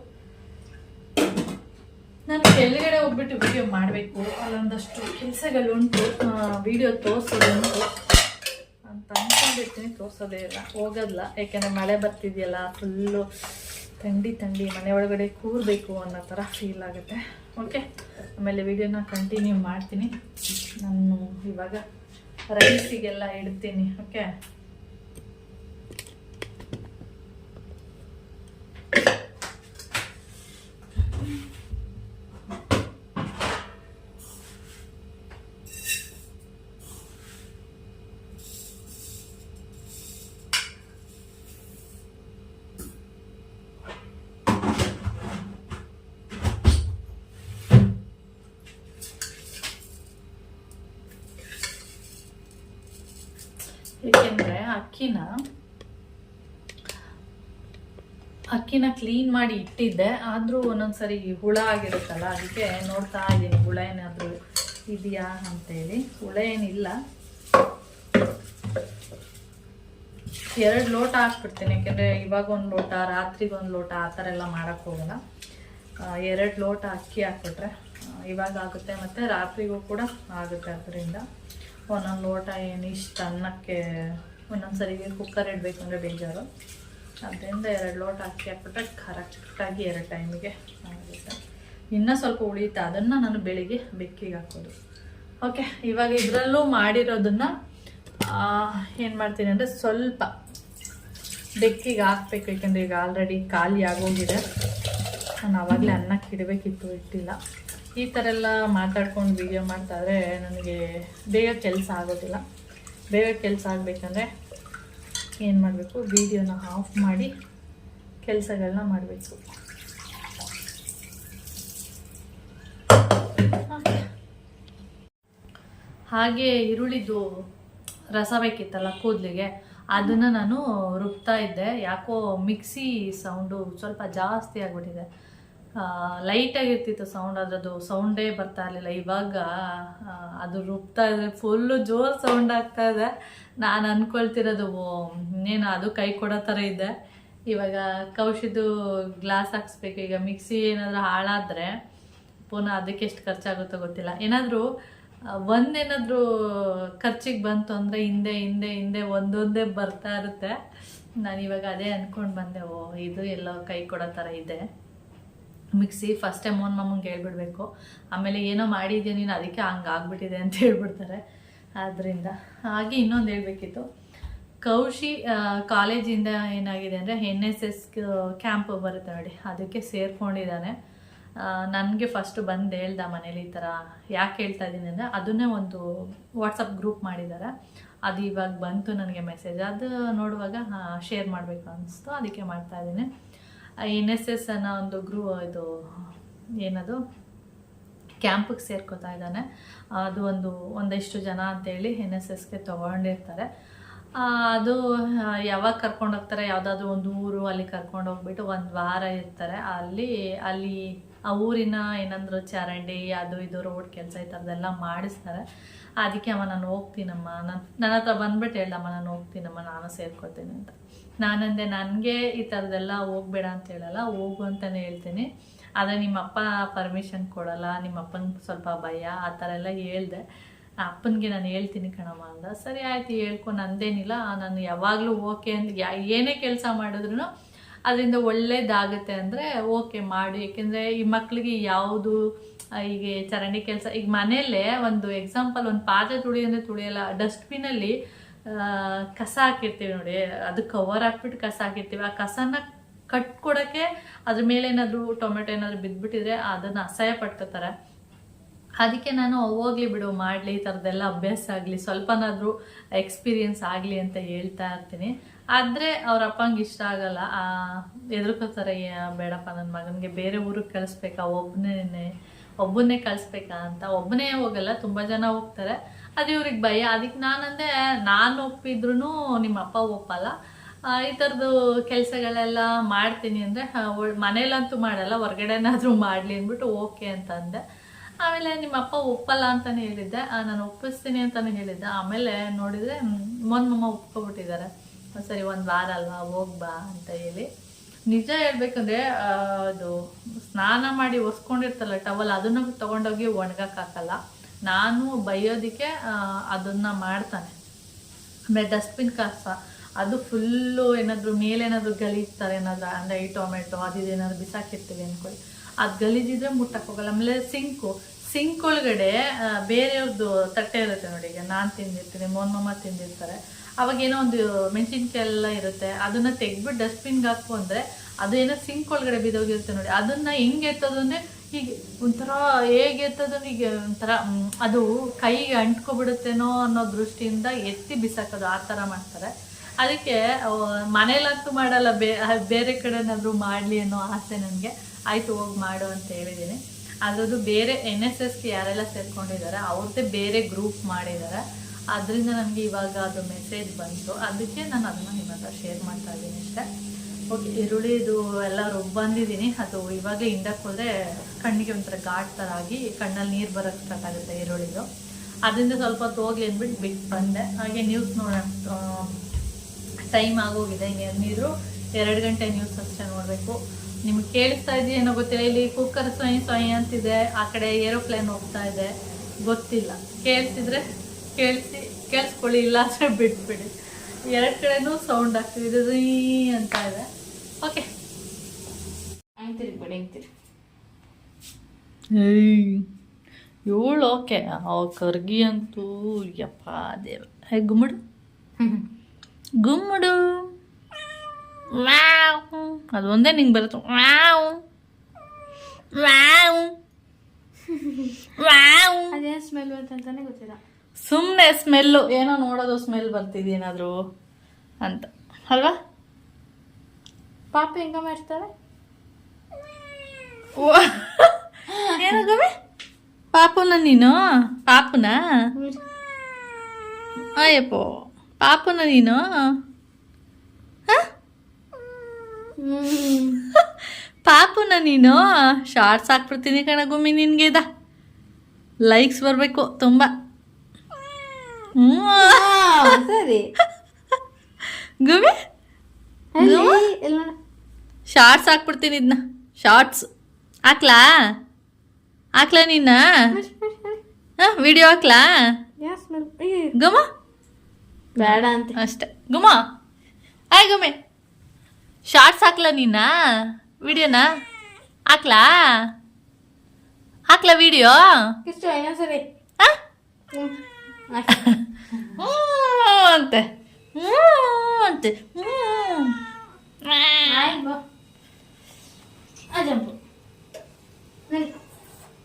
ನಾನು ಕೆಳಗಡೆ ಹೋಗ್ಬಿಟ್ಟು ವಿಡಿಯೋ ಮಾಡಬೇಕು, ಅಲ್ಲೊಂದಷ್ಟು ಕೆಲಸಗಳುಂಟು, ವಿಡಿಯೋ ತೋರಿಸೋದುಂಟು ಅಂತ ಅಂದ್ಕೊಂಡಿರ್ತೀನಿ. ತೋರಿಸೋದೇ ಇಲ್ಲ, ಹೋಗೋದಿಲ್ಲ. ಯಾಕೆಂದರೆ ಮಳೆ ಬರ್ತಿದೆಯಲ್ಲ, ಫುಲ್ಲು ಥಂಡಿ ಮನೆ ಒಳಗಡೆ ಕೂರಬೇಕು ಅನ್ನೋ ಥರ ಫೀಲ್ ಆಗುತ್ತೆ. ಓಕೆ, ಆಮೇಲೆ ವಿಡಿಯೋನ ಕಂಟಿನ್ಯೂ ಮಾಡ್ತೀನಿ. ನಾನು ಇವಾಗ ರೈಸಿಗೆಲ್ಲ ಇಡ್ತೀನಿ. ಓಕೆ, ಏಕೆಂದರೆ ಅಕ್ಕಿನ ಅಕ್ಕಿನ ಕ್ಲೀನ್ ಮಾಡಿ ಇಟ್ಟಿದ್ದೆ, ಆದರೂ ಒಂದೊಂದ್ಸರಿ ಹುಳ ಆಗಿರುತ್ತಲ್ಲ, ಅದಕ್ಕೆ ನೋಡ್ತಾ ಇದ್ದೀನಿ ಹುಳ ಏನಾದರೂ ಇದೆಯಾ ಅಂತೇಳಿ. ಹುಳ ಏನಿಲ್ಲ. 2 ಲೋಟ ಹಾಕ್ಬಿಡ್ತೀನಿ, ಯಾಕೆಂದರೆ ಇವಾಗ 1 ಲೋಟ, ರಾತ್ರಿಗೆ 1 ಲೋಟ ಆ ಥರ ಎಲ್ಲ ಮಾಡೋಕ್ಕೆ ಹೋಗಲ್ಲ. 2 ಲೋಟ ಅಕ್ಕಿ ಹಾಕ್ಬಿಟ್ರೆ ಇವಾಗ ಆಗುತ್ತೆ, ಮತ್ತು ರಾತ್ರಿಗೂ ಕೂಡ ಆಗುತ್ತೆ. ಅದರಿಂದ 1 ಲೋಟ ಏನು ಇಷ್ಟು ಅನ್ನಕ್ಕೆ ಒಂದೊಂದ್ಸರಿಗೆ ಕುಕ್ಕರ್ ಇಡಬೇಕು ಅಂದರೆ ಬೇಜಾರು. ಅದರಿಂದ 2 ಲೋಟ ಅಕ್ಕಿ ಹಾಕ್ಬಿಟ್ರೆ ಕರೆಕ್ಟಾಗಿ 2 ಟೈಮಿಗೆ ಆಗುತ್ತೆ. ಇನ್ನೂ ಸ್ವಲ್ಪ ಉಳಿಯುತ್ತೆ, ಅದನ್ನು ನಾನು ಬೆಳಿಗ್ಗೆ ಬೆಕ್ಕಿಗೆ ಹಾಕೋದು. ಓಕೆ, ಇವಾಗ ಇದರಲ್ಲೂ ಮಾಡಿರೋದನ್ನು ಏನು ಮಾಡ್ತೀನಿ ಅಂದರೆ ಸ್ವಲ್ಪ ಬೆಕ್ಕಿಗೆ ಹಾಕ್ಬೇಕು, ಯಾಕೆಂದರೆ ಈಗ ಆಲ್ರೆಡಿ ಖಾಲಿ ಆಗೋಗಿದೆ. ನಾನು ಆವಾಗಲೇ ಅನ್ನಕ್ಕೆ ಇಡಬೇಕಿತ್ತು, ಇಟ್ಟಿಲ್ಲ. ಈ ಥರ ಎಲ್ಲ ಮಾತಾಡ್ಕೊಂಡು ವೀಡಿಯೋ ಮಾಡ್ತಾಯಿದ್ರೆ ನನಗೆ ಬೇಗ ಕೆಲಸ ಆಗೋದಿಲ್ಲ. ಬೇಗ ಕೆಲಸ ಆಗಬೇಕಂದ್ರೆ ಏನು ಮಾಡಬೇಕು, ವೀಡಿಯೋನ ಆಫ್ ಮಾಡಿ ಕೆಲಸಗಳನ್ನ ಮಾಡಬೇಕು. ಹಾಗೆ ಈರುಳ್ಳಿದು ರಸ ಬೇಕಿತ್ತಲ್ಲ ಕೂದಲಿಗೆ, ಅದನ್ನು ನಾನು ರುಬ್ತಾ ಇದ್ದೆ. ಯಾಕೋ ಮಿಕ್ಸಿ ಸೌಂಡು ಸ್ವಲ್ಪ ಜಾಸ್ತಿ ಆಗಿಬಿಟ್ಟಿದೆ. ಲೈಟಾಗಿರ್ತಿತ್ತು ಸೌಂಡ್, ಅದರದ್ದು ಸೌಂಡೇ ಬರ್ತಾ ಇರಲಿಲ್ಲ. ಇವಾಗ ಅದು ರುಬ್ತಾ ಇದ್ರೆ ಫುಲ್ಲು ಜೋರು ಸೌಂಡ್ ಆಗ್ತಾ ಇದೆ. ನಾನು ಅಂದ್ಕೊಳ್ತಿರೋದು ಇನ್ನೇನು ಅದು ಕೈ ಕೊಡೋ ಥರ ಇದೆ. ಇವಾಗ ಕೌಶಿದು ಗ್ಲಾಸ್ ಹಾಕ್ಸ್ಬೇಕು. ಈಗ ಮಿಕ್ಸಿ ಏನಾದರೂ ಹಾಳಾದರೆ ಪುನಃ ಅದಕ್ಕೆ ಎಷ್ಟು ಖರ್ಚಾಗುತ್ತೋ ಗೊತ್ತಿಲ್ಲ. ಏನಾದರೂ ಒಂದೇನಾದರೂ ಖರ್ಚಿಗೆ ಬಂತು ಅಂದರೆ ಹಿಂದೆ ಹಿಂದೆ ಹಿಂದೆ ಒಂದೊಂದೇ ಬರ್ತಾ ಇರುತ್ತೆ. ನಾನು ಇವಾಗ ಅದೇ ಅಂದ್ಕೊಂಡು ಬಂದೆ, ಇದು ಎಲ್ಲೋ ಕೈ ಕೊಡೋ ಥರ ಇದೆ ಮಿಕ್ಸಿ. ಫಸ್ಟ್ ಟೈಮ್ ಮಮ್ಮಂಗೆ ಹೇಳ್ಬಿಡ್ಬೇಕು, ಆಮೇಲೆ ಏನೋ ಮಾಡಿದ್ಯಾ ನೀನು ಅದಕ್ಕೆ ಹಂಗೆ ಆಗ್ಬಿಟ್ಟಿದೆ ಅಂತ ಹೇಳ್ಬಿಡ್ತಾರೆ. ಆದ್ದರಿಂದ ಹಾಗೆ ಇನ್ನೊಂದು ಹೇಳಬೇಕಿತ್ತು, ಕೌಶಿ ಕಾಲೇಜಿಂದ ಏನಾಗಿದೆ ಅಂದರೆ NSS ಕ್ಯಾಂಪ್ ಬರುತ್ತೆ ನೋಡಿ, ಅದಕ್ಕೆ ಸೇರ್ಕೊಂಡಿದ್ದಾನೆ. ನನಗೆ ಫಸ್ಟು ಬಂದು ಹೇಳ್ದ ಮನೇಲಿ ಈ ಥರ. ಯಾಕೆ ಹೇಳ್ತಾ ಇದ್ದೀನಿ ಅಂದರೆ ಅದನ್ನೇ ಒಂದು ವಾಟ್ಸಪ್ ಗ್ರೂಪ್ ಮಾಡಿದ್ದಾರೆ. ಅದು ಇವಾಗ ಬಂತು ನನಗೆ ಮೆಸೇಜ್. ಅದು ನೋಡುವಾಗ ಶೇರ್ ಮಾಡಬೇಕು ಅನ್ನಿಸ್ತು, ಅದಕ್ಕೆ ಮಾಡ್ತಾಯಿದ್ದೀನಿ. NSS ಅನ್ನೋ ಒಂದು ಇದು ಏನದು ಕ್ಯಾಂಪಿಗೆ ಸೇರ್ಕೋತಾ ಇದ್ದಾನೆ. ಅದು ಒಂದಿಷ್ಟು ಜನ ಅಂತೇಳಿ NSSಗೆ ತೊಗೊಂಡಿರ್ತಾರೆ. ಅದು ಯಾವಾಗ ಕರ್ಕೊಂಡು ಹೋಗ್ತಾರೆ, ಯಾವುದಾದ್ರೂ ಒಂದು ಊರು ಅಲ್ಲಿ ಕರ್ಕೊಂಡು ಹೋಗ್ಬಿಟ್ಟು 1 ವಾರ ಇರ್ತಾರೆ. ಅಲ್ಲಿ ಆ ಊರಿನ ಏನಂದ್ರು ಚರಂಡಿ ಅದು ಇದು ರೋಡ್ ಕೆಲಸ ಈ ಥರದ್ದೆಲ್ಲ ಮಾಡಿಸ್ತಾರೆ. ಅದಕ್ಕೆ ಅಮ್ಮ ನಾನು ಹೋಗ್ತೀನಮ್ಮ, ನನ್ನ ಹತ್ರ ಬಂದ್ಬಿಟ್ಟು ಹೇಳಮ್ಮ ನಾನು ಹೋಗ್ತೀನಮ್ಮ, ನಾನು ಸೇರ್ಕೊತೀನಿ ಅಂತ. ನಾನಂದೆ ನನಗೆ ಈ ಥರದ್ದೆಲ್ಲ ಹೋಗ್ಬೇಡ ಅಂತ ಹೇಳಲ್ಲ, ಹೋಗು ಅಂತಲೇ ಹೇಳ್ತೀನಿ. ಆದರೆ ನಿಮ್ಮಪ್ಪ ಪರ್ಮಿಷನ್ ಕೊಡಲ್ಲ, ನಿಮ್ಮಪ್ಪನಿಗೆ ಸ್ವಲ್ಪ ಭಯ ಆ ಥರ ಎಲ್ಲ ಹೇಳ್ದೆ. ಅಪ್ಪನಿಗೆ ನಾನು ಹೇಳ್ತೀನಿ ಕಣಮ್ಮ ಅಂದ. ಸರಿ ಆಯ್ತು ಹೇಳ್ಕೊ, ನಂದೇನಿಲ್ಲ, ನಾನು ಯಾವಾಗಲೂ ಓಕೆ ಅಂತ ಏನೇ ಕೆಲಸ ಮಾಡಿದ್ರು ಅದರಿಂದ ಒಳ್ಳೇದಾಗುತ್ತೆ ಅಂದರೆ ಓಕೆ ಮಾಡು. ಏಕೆಂದರೆ ಈ ಮಕ್ಕಳಿಗೆ ಯಾವುದು ಈಗ ಚರಂಡಿ ಕೆಲಸ, ಈಗ ಮನೆಯಲ್ಲೇ ಒಂದು ಎಕ್ಸಾಂಪಲ್, ಒಂದು ಪಾತ್ರೆ ತುಳಿ ಅಂದರೆ ತುಳಿಯಲ್ಲ, ಡಸ್ಟ್ಬಿನಲ್ಲಿ ಕಸ ಹಾಕಿರ್ತೀವಿ ನೋಡಿ, ಅದು ಕವರ್ ಹಾಕ್ಬಿಟ್ಟು ಕಸ ಹಾಕಿರ್ತೀವಿ. ಆ ಕಸನ ಕಟ್ಕೊಡೋಕ್ಕೆ ಅದ್ರ ಮೇಲೆ ಏನಾದರೂ ಟೊಮೆಟೊ ಏನಾದರೂ ಬಿದ್ದುಬಿಟ್ಟಿದ್ರೆ ಅದನ್ನು ಅಸಹ್ಯ ಪಡ್ಕೋತಾರೆ. ಅದಕ್ಕೆ ನಾನು ಹೋಗ್ಲಿ ಬಿಡು, ಮಾಡಲಿ, ಈ ಥರದ್ದೆಲ್ಲ ಅಭ್ಯಾಸ ಆಗಲಿ, ಸ್ವಲ್ಪನಾದರೂ ಎಕ್ಸ್ಪೀರಿಯನ್ಸ್ ಆಗಲಿ ಅಂತ ಹೇಳ್ತಾ ಇರ್ತೀನಿ. ಆದರೆ ಅವ್ರ ಅಪ್ಪಂಗೆ ಇಷ್ಟ ಆಗಲ್ಲ, ಎದುರ್ಕೋತಾರೆ, ಬೇಡಪ್ಪ ನನ್ನ ಮಗನಿಗೆ ಬೇರೆ ಊರಿಗೆ ಕಳಿಸ್ಬೇಕಾ, ಒಬ್ಬನ್ನೇ ಕಳಿಸ್ಬೇಕಾ ಅಂತ. ಒಬ್ಬನೇ ಹೋಗಲ್ಲ, ತುಂಬ ಜನ ಹೋಗ್ತಾರೆ, ಅದು ಇವ್ರಿಗೆ ಭಯ. ಅದಕ್ಕೆ ನಾನಂದೆ, ನಾನು ಒಪ್ಪಿದ್ರು ನಿಮ್ಮ ಅಪ್ಪ ಒಪ್ಪಲ್ಲ, ಈ ಥರದ್ದು ಕೆಲಸಗಳೆಲ್ಲ ಮಾಡ್ತೀನಿ ಅಂದರೆ ಮನೇಲಂತೂ ಮಾಡಲ್ಲ, ಹೊರ್ಗಡೆನಾದರೂ ಮಾಡಲಿ ಅಂದ್ಬಿಟ್ಟು ಓಕೆ ಅಂತ ಅಂದೆ. ಆಮೇಲೆ ನಿಮ್ಮ ಅಪ್ಪ ಒಪ್ಪಲ್ಲ ಅಂತಲೇ ಹೇಳಿದ್ದೆ, ನಾನು ಒಪ್ಪಿಸ್ತೀನಿ ಅಂತಲೇ ಹೇಳಿದ್ದೆ. ಆಮೇಲೆ ನೋಡಿದರೆ ಮೊನ್ನೆ ಒಪ್ಕೊಬಿಟ್ಟಿದ್ದಾರೆ. ಸರಿ 1 ವಾರ ಅಲ್ವಾ ಹೋಗ್ಬಾ ಅಂತ ಹೇಳಿ. ನಿಜ ಹೇಳ್ಬೇಕಂದ್ರೆ ಅದು ಸ್ನಾನ ಮಾಡಿ ಒರೆಸ್ಕೊಂಡಿರ್ತಲ್ಲ ಟವಲ್, ಅದನ್ನು ತೊಗೊಂಡೋಗಿ ಒಣಗಕ್ಕಾಗಲ್ಲ. ನಾನು ಬೈಯೋದಕ್ಕೆ ಅದನ್ನು ಮಾಡ್ತಾನೆ. ಆಮೇಲೆ ಡಸ್ಟ್ಬಿನ್ ಕಸ ಅದು ಫುಲ್ಲು ಏನಾದರೂ ಮೇಲೇನಾದರೂ ಗಲೀಜ್ತಾರೆ, ಏನಾದರೂ ಅಂದರೆ ಈ ಟೊಮೆಟೊ ಅದು ಏನಾದರೂ ಬಿಸಾಕಿರ್ತೀವಿ ಅಂದ್ಕೊಳ್ಳಿ, ಅದು ಗಲೀಜಿದ್ರೆ ಮುಟ್ಟಕ್ಕೆ ಹೋಗಲ್ಲ. ಆಮೇಲೆ ಸಿಂಕ್ ಒಳಗಡೆ ಬೇರೆಯವ್ರದ್ದು ತಟ್ಟೆ ಇರುತ್ತೆ ನೋಡಿ, ಈಗ ನಾನು ತಿಂದಿರ್ತೀನಿ, ಮೊಮ್ಮಮ್ಮ ತಿಂದಿರ್ತಾರೆ, ಅವಾಗೇನೋ ಒಂದು ಮೆಣಸಿನ್ಕಾಯಿ ಎಲ್ಲ ಇರುತ್ತೆ, ಅದನ್ನು ತೆಗ್ಬಿಟ್ಟು ಡಸ್ಟ್ಬಿನ್ಗೆ ಹಾಕು ಅಂದರೆ ಅದು ಏನೋ ಸಿಂಕ್ ಒಳಗಡೆ ಬಿದ್ದೋಗಿರುತ್ತೆ ನೋಡಿ, ಅದನ್ನು ಹೆಂಗೆ ಎತ್ತೋದು ಅಂದರೆ ಹೀಗೆ ಒಂಥರ ಹೇಗೆ ಎತ್ತೋದು, ಹೀಗೆ ಒಂಥರ ಅದು ಕೈಗೆ ಅಂಟ್ಕೊಬಿಡುತ್ತೇನೋ ಅನ್ನೋ ದೃಷ್ಟಿಯಿಂದ ಎತ್ತಿ ಬಿಸಾಕೋದು, ಆ ಥರ ಮಾಡ್ತಾರೆ. ಅದಕ್ಕೆ ಮನೇಲಂತೂ ಮಾಡಲ್ಲ, ಬೇರೆ ಕಡೆನಾದರೂ ಮಾಡಲಿ ಅನ್ನೋ ಆಸೆ ನನಗೆ. ಆಯಿತು ಹೋಗಿ ಮಾಡು ಅಂತ ಹೇಳಿದ್ದೀನಿ. ಅದರದ್ದು ಬೇರೆ NSSಗೆ ಯಾರೆಲ್ಲ ಸೇರ್ಕೊಂಡಿದ್ದಾರೆ ಅವ್ರದ್ದೇ ಬೇರೆ ಗ್ರೂಪ್ ಮಾಡಿದ್ದಾರೆ. ಅದರಿಂದ ನನಗೆ ಇವಾಗ ಅದು ಮೆಸೇಜ್ ಬಂತು, ಅದಕ್ಕೆ ನಾನು ಅದನ್ನು ನಿಮ್ಮ ಹತ್ರ ಶೇರ್ ಮಾಡ್ತಾ ಇದ್ದೀನಿ ಅಷ್ಟೇ. ಓಕೆ, ಈರುಳ್ಳಿದು ಎಲ್ಲ ಬಂದಿದ್ದೀನಿ. ಅದು ಇವಾಗ ಹಿಂಡಕ್ಕೆ ಹೋದರೆ ಕಣ್ಣಿಗೆ ಒಂಥರ ಘಾಟ್ ಥರ ಆಗಿ ಕಣ್ಣಲ್ಲಿ ನೀರು ಬರೋಕ್ಕೆ ಸ್ಟಾರ್ಟ್ ಆಗುತ್ತೆ ಈರುಳ್ಳಿದು. ಅದರಿಂದ ಸ್ವಲ್ಪ ಹೊತ್ತು ಹೋಗ್ಲಿ ಅಂದ್ಬಿಟ್ಟು ಬಿಟ್ಟು ಬಂದೆ. ಹಾಗೆ ನ್ಯೂಸ್ ನೋಡೋಣ, ಟೈಮ್ ಆಗೋಗಿದೆ. ಇನ್ನೇನಿದ್ರು 2 ಗಂಟೆ ನ್ಯೂಸ್ ಅಷ್ಟೇ ನೋಡಬೇಕು. ನಿಮ್ಗೆ ಕೇಳಿಸ್ತಾ ಇದೆಯೇನೋ ಗೊತ್ತಿಲ್ಲ, ಇಲ್ಲಿ ಕುಕ್ಕರ್ ಸೊಯ್ ಸೊಯ್ ಅಂತಿದೆ, ಆ ಕಡೆ ಏರೋಪ್ಲೇನ್ ಹೋಗ್ತಾ ಇದೆ, ಗೊತ್ತಿಲ್ಲ. ಕೇಳಿಸಿದ್ರೆ ಕೇಳಿಸ್ಕೊಳ್ಳಿ, ಇಲ್ಲ ಅಂದರೆ ಬಿಟ್ಬಿಡಿ. 2 ಕಡೆನೂ ಸೌಂಡ್ ಆಗ್ತಿದೆ, ಇದು ಅಂತ ಇದೆ. ಓಕೆ, ಅಂತೀರಿ ಬಿಡಿ ಅಂತೀರಿ. ಏಳು ಓಕೆ. ಕರ್ಗಿ ಅಂತೂ ಯಪ್ಪ ದೇವ. ಗುಮ್ಮಡು ಗುಮ್ಮಡು ವಾವ್, ಅದು ಒಂದೇ ನಿಂಗೆ ಬರುತ್ತೆ. Wow wow wow. ಅದೇನು ಸ್ಮೆಲ್ ಬರ್ತಂತಾನೆ ಗೊತ್ತಿಲ್ಲ. ಸುಮ್ಮನೆ ಸ್ಮೆಲ್ಲು, ಏನೋ ನೋಡೋದು ಸ್ಮೆಲ್ ಬರ್ತಿದೇನಾದರೂ ಅಂತ ಅಲ್ವಾ? ಪಾಪ ಹೆಂಗ ಮಾಡ್ತಾರೆ? ಏನಾಗವೆ ಪಾಪುನ ನೀನು? ಪಾಪುನ ಅಯ್ಯಪ್ಪೋ, ಪಾಪುನ ನೀನು? ಪಾಪುನ ನೀನು? ಶಾರ್ಟ್ಸ್ ಹಾಕ್ಬಿಡ್ತೀನಿ ಕಣ ಗುಮ್ಮಿ ನಿನ್ಗೆ. ಲೈಕ್ಸ್ ಬರಬೇಕು ತುಂಬ. ಸರಿ ಗುಮ್ಮಿ, ಶಾರ್ಟ್ಸ್ ಹಾಕ್ಬಿಡ್ತೀನಿ. ಇದನ್ನ ಶಾರ್ಟ್ಸ್ ಹಾಕ್ಲಾ ನಿನ್ನ? ವಿಡಿಯೋ ಹಾಕ್ಲಾ ಗುಮ್ಮ? ಬೇಡ ಅಂತ ಅಷ್ಟೆ ಗುಮ್ಮ. ಆಯ್ ಗುಮ್ಮಿ, ಶಾರ್ಟ್ಸ್ ಹಾಕ್ಲಾ ನಿನ್ನ? ವಿಡಿಯೋನ ಹಾಕ್ಲಾ ವಿಡಿಯೋ? ಇಷ್ಟು ಇನ್ನೊಂದ್ಸರಿ ಅಂತೆ ಅಂತೆ. ಜಂಪು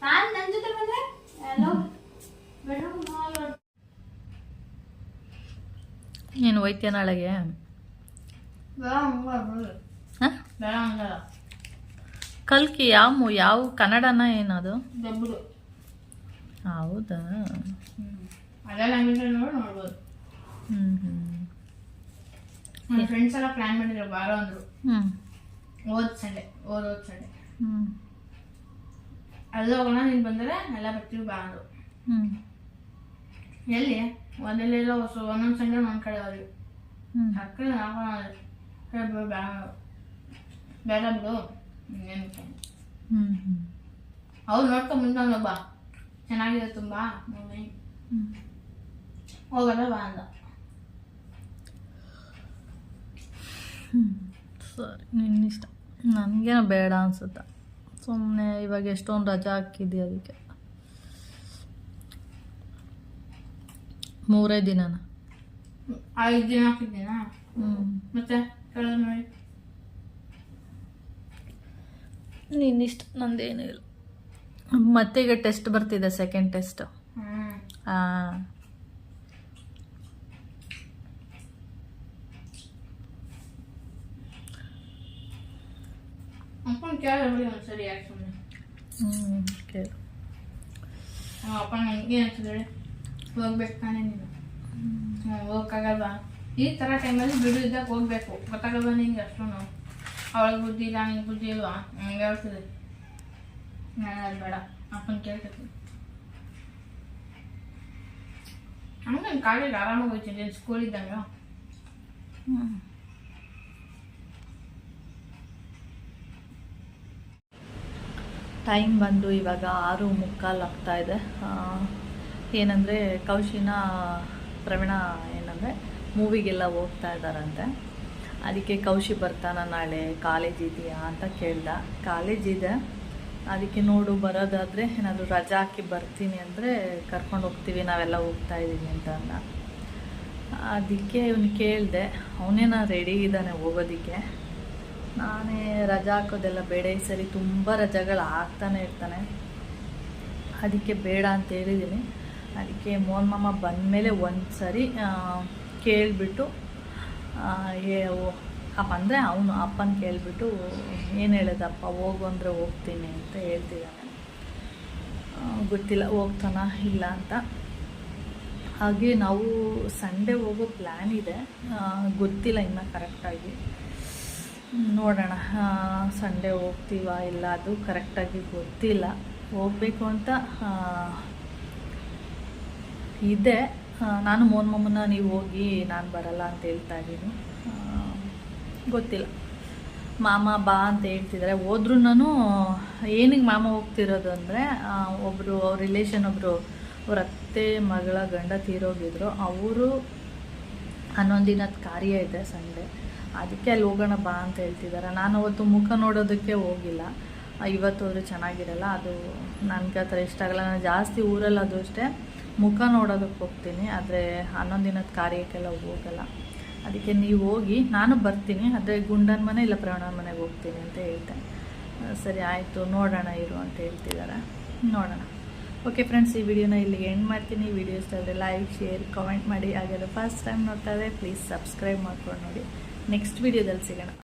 ನಾನು ನನ್ನ ಜೊತೆ ಬಂದ್ರೆ ನೀನು ಹೋಯ್ತೀಯ ನಾಳೆಗೆ? ಕಲ್ಕಿ ಯಾವ ಕನ್ನಡನ ಏನದು? ಹೌದಾ? ಅದೆಲ್ಲ ನೋಡಿ ನೋಡ್ಬೋದು. ನನ್ನ ಫ್ರೆಂಡ್ಸ್ ಎಲ್ಲ ಪ್ಲಾನ್ ಮಾಡಿದ್ರು ಬಾರೋ ಅಂದ್ರು. ಓದ್ ಸಂಡೆ ಅಲ್ಲಿ ಹೋಗೋಣ, ನೀನು ಬಂದರೆ ಎಲ್ಲ ಬರ್ತೀವಿ ಬಾ ಅಂದರು. ಎಲ್ಲಿ ಒಂದೆಲ್ಲ ಒಂದೊಂದು ಸಂಡೆ ಒಂದೊಂದು ಕಡೆ ಹೋದ್ವಿ. ಅಕ್ಕ ಬೇಡ ಬಿಡು, ಅವ್ರು ನೋಡ್ಕೊಂಡ್ ಮುಂದೆ ಬಾ, ಚೆನ್ನಾಗಿದೆ ತುಂಬ, ಹೋಗಲ್ಲ ಬಾ ಅಂದ. ಸರಿ, ನಿನ್ನಿಷ್ಟ. ನನಗೇನೋ ಬೇಡ ಅನ್ಸುತ್ತೆ. ಸುಮ್ಮನೆ ಇವಾಗ ಎಷ್ಟೊಂದು ರಜಾ ಹಾಕಿದ್ದೆ, ಅದಕ್ಕೆ 3 ದಿನನ 5 ದಿನ ಹಾಕಿದ್ದೀನ. ಮತ್ತೆ ನೋಡಿ ನಿನ್ನಿಷ್ಟ, ನಂದೇನೂ ಇಲ್ಲ. ಮತ್ತೆ ಈಗ ಟೆಸ್ಟ್ ಬರ್ತಿದೆ, ಸೆಕೆಂಡ್ ಟೆಸ್ಟ್. ಅಪ್ಪನ ಕೇಳಿ ಒಂದ್ಸರಿ ಯಾಕೆ ಸುಮ್ಮನೆ ಕೇಳು. ಅಪ್ಪ ನನಗೆ ಅನ್ಸಿದ್ರೆ ಹೋಗ್ಬೇಕು ತಾನೇ ನೀನು? ಹೋಗಕ್ಕಾಗಲ್ವಾ? ಈ ಥರ ಟೈಮಲ್ಲಿ ಬಿಡು ಇದ್ದಾಗ ಹೋಗ್ಬೇಕು. ಗೊತ್ತಾಗಲ್ವಾ ನಿಂಗೆ? ಅಷ್ಟು ಅವಳಿಗೆ ಬುದ್ಧಿ ಇಲ್ಲ, ನಿಂಗೆ ಬುದ್ಧಿ ಇಲ್ವಾ? ಹಂಗೆ ಹೇಳ್ತಿದೆ. ನಾನು ಅದು ಬೇಡ, ಅಪ್ಪನ ಕೇಳ್ತೀನಿ. ಹಂಗೆ ನನ್ನ ಕಾಲೇಜ್ ಆರಾಮಾಗಿ ಹೋಗ್ತೀನಿ, ಸ್ಕೂಲ್ ಇದ್ದಂಗೆ. ಟೈಮ್ ಬಂದು ಇವಾಗ 6:45 ಆಗ್ತಾ ಇದೆ. ಏನಂದರೆ ಕೌಶಿನ ಪ್ರವೀಣ ಏನಂದರೆ ಮೂವಿಗೆಲ್ಲ ಹೋಗ್ತಾ ಇದ್ದಾರಂತೆ. ಅದಕ್ಕೆ ಕೌಶಿ ಬರ್ತಾನ ನಾಳೆ, ಕಾಲೇಜ್ ಇದೆಯಾ ಅಂತ ಕೇಳ್ದ. ಕಾಲೇಜ್ ಇದೆ, ಅದಕ್ಕೆ ನೋಡು ಬರೋದಾದರೆ ಏನಾದರೂ ರಜಾ ಹಾಕಿ ಬರ್ತೀನಿ ಅಂದರೆ ಕರ್ಕೊಂಡು ಹೋಗ್ತೀವಿ, ನಾವೆಲ್ಲ ಹೋಗ್ತಾ ಇದ್ದೀವಿ ಅಂತ ಅಂದ. ಅದಕ್ಕೆ ಇವನು ಕೇಳಿದೆ, ಅವನೇನ ರೆಡಿ ಇದ್ದಾನೆ ಹೋಗೋದಕ್ಕೆ. ನಾನೇ ರಜಾ ಹಾಕೋದೆಲ್ಲ ಬೇಡ, ಈ ಸರಿ ತುಂಬ ರಜೆಗಳು ಆಗ್ತಾನೆ ಇರ್ತಾನೆ, ಅದಕ್ಕೆ ಬೇಡ ಅಂತ ಹೇಳಿದ್ದೀನಿ. ಅದಕ್ಕೆ ಮೋಹನ್ ಮಾಮ ಬಂದಮೇಲೆ ಒಂದು ಸರಿ ಕೇಳಿಬಿಟ್ಟು ಅಂದರೆ ಅವನು ಅಪ್ಪನ ಕೇಳಿಬಿಟ್ಟು ಏನು ಹೇಳಿದಪ್ಪ ಹೋಗು ಅಂದರೆ ಹೋಗ್ತೀನಿ ಅಂತ ಹೇಳ್ತಿದ್ದಾನೆ. ಗೊತ್ತಿಲ್ಲ ಹೋಗ್ತಾನ ಇಲ್ಲ ಅಂತ. ಹಾಗೆ ನಾವು ಸಂಡೇ ಹೋಗೋ ಪ್ಲ್ಯಾನ್ ಇದೆ, ಗೊತ್ತಿಲ್ಲ ಇನ್ನು ಕರೆಕ್ಟಾಗಿ. ನೋಡೋಣ ಸಂಡೇ ಹೋಗ್ತೀವ ಇಲ್ಲ ಅದು ಕರೆಕ್ಟಾಗಿ ಗೊತ್ತಿಲ್ಲ. ಹೋಗಬೇಕು ಅಂತ ಇದೆ. ನಾನು ಮೋನ್ ಮಮ್ಮನ ನೀವು ಹೋಗಿ ನಾನು ಬರಲ್ಲ ಅಂತ ಹೇಳ್ತಾ ಇದ್ದೀನಿ. ಗೊತ್ತಿಲ್ಲ. ಮಾಮ ಬಾ ಅಂತ ಹೇಳ್ತಿದ್ದಾರೆ. ಹೋದ್ರೂ ನಾನು ಏನಿಗೆ ಮಾಮ ಹೋಗ್ತಿರೋದು ಅಂದರೆ ಒಬ್ಬರು ಅವ್ರ ರಿಲೇಷನ್ ಒಬ್ಬರು ಅವ್ರ ಅತ್ತೆ ಮಗಳ ಗಂಡ ತೀರೋಗಿದ್ರು. ಅವರು 11 ದಿನದ ಕಾರ್ಯ ಇದೆ ಸಂಡೇ, ಅದಕ್ಕೆ ಅಲ್ಲಿ ಹೋಗೋಣ ಬಾ ಅಂತ ಹೇಳ್ತಿದ್ದಾರೆ. ನಾನು ಅವತ್ತು ಮುಖ ನೋಡೋದಕ್ಕೆ ಹೋಗಿಲ್ಲ. ಇವತ್ತು ಹೋದರೆ ಚೆನ್ನಾಗಿರಲ್ಲ, ಅದು ನನಗೆ ಆ ಥರ ಇಷ್ಟ ಆಗಲ್ಲ. ನಾನು ಜಾಸ್ತಿ ಊರಲ್ಲಿ ಅದು ಅಷ್ಟೇ ಮುಖ ನೋಡೋದಕ್ಕೆ ಹೋಗ್ತೀನಿ, ಆದರೆ 11 ದಿನದ ಕಾರ್ಯಕ್ಕೆಲ್ಲ ಹೋಗಲ್ಲ. ಅದಕ್ಕೆ ನೀವು ಹೋಗಿ, ನಾನು ಬರ್ತೀನಿ, ಆದರೆ ಗುಂಡನ ಮನೆ ಇಲ್ಲ ಪ್ರವೀಣನ ಮನೆಗೆ ಹೋಗ್ತೀನಿ ಅಂತ ಹೇಳ್ತೆ. ಸರಿ ಆಯಿತು ನೋಡೋಣ ಇರು ಅಂತ ಹೇಳ್ತಿದ್ದಾರೆ. ನೋಡೋಣ. ಓಕೆ ಫ್ರೆಂಡ್ಸ್, ಈ ವಿಡಿಯೋನ ಇಲ್ಲಿಗೆ ಎಂಡ್ ಮಾಡ್ತೀನಿ. ವಿಡಿಯೋ ಇಷ್ಟ ಆದರೆ ಲೈಕ್, ಶೇರ್, ಕಮೆಂಟ್ ಮಾಡಿ. ಹಾಗೆ ಫಸ್ಟ್ ಟೈಮ್ ನೋಡ್ತಾ ಇದ್ದರೆ ಪ್ಲೀಸ್ ಸಬ್ಸ್ಕ್ರೈಬ್ ಮಾಡ್ಕೊಂಡು ನೋಡಿ. ನೆಕ್ಸ್ಟ್ ವಿಡಿಯೋದಲ್ಲಿ ಸಿಗೋಣ.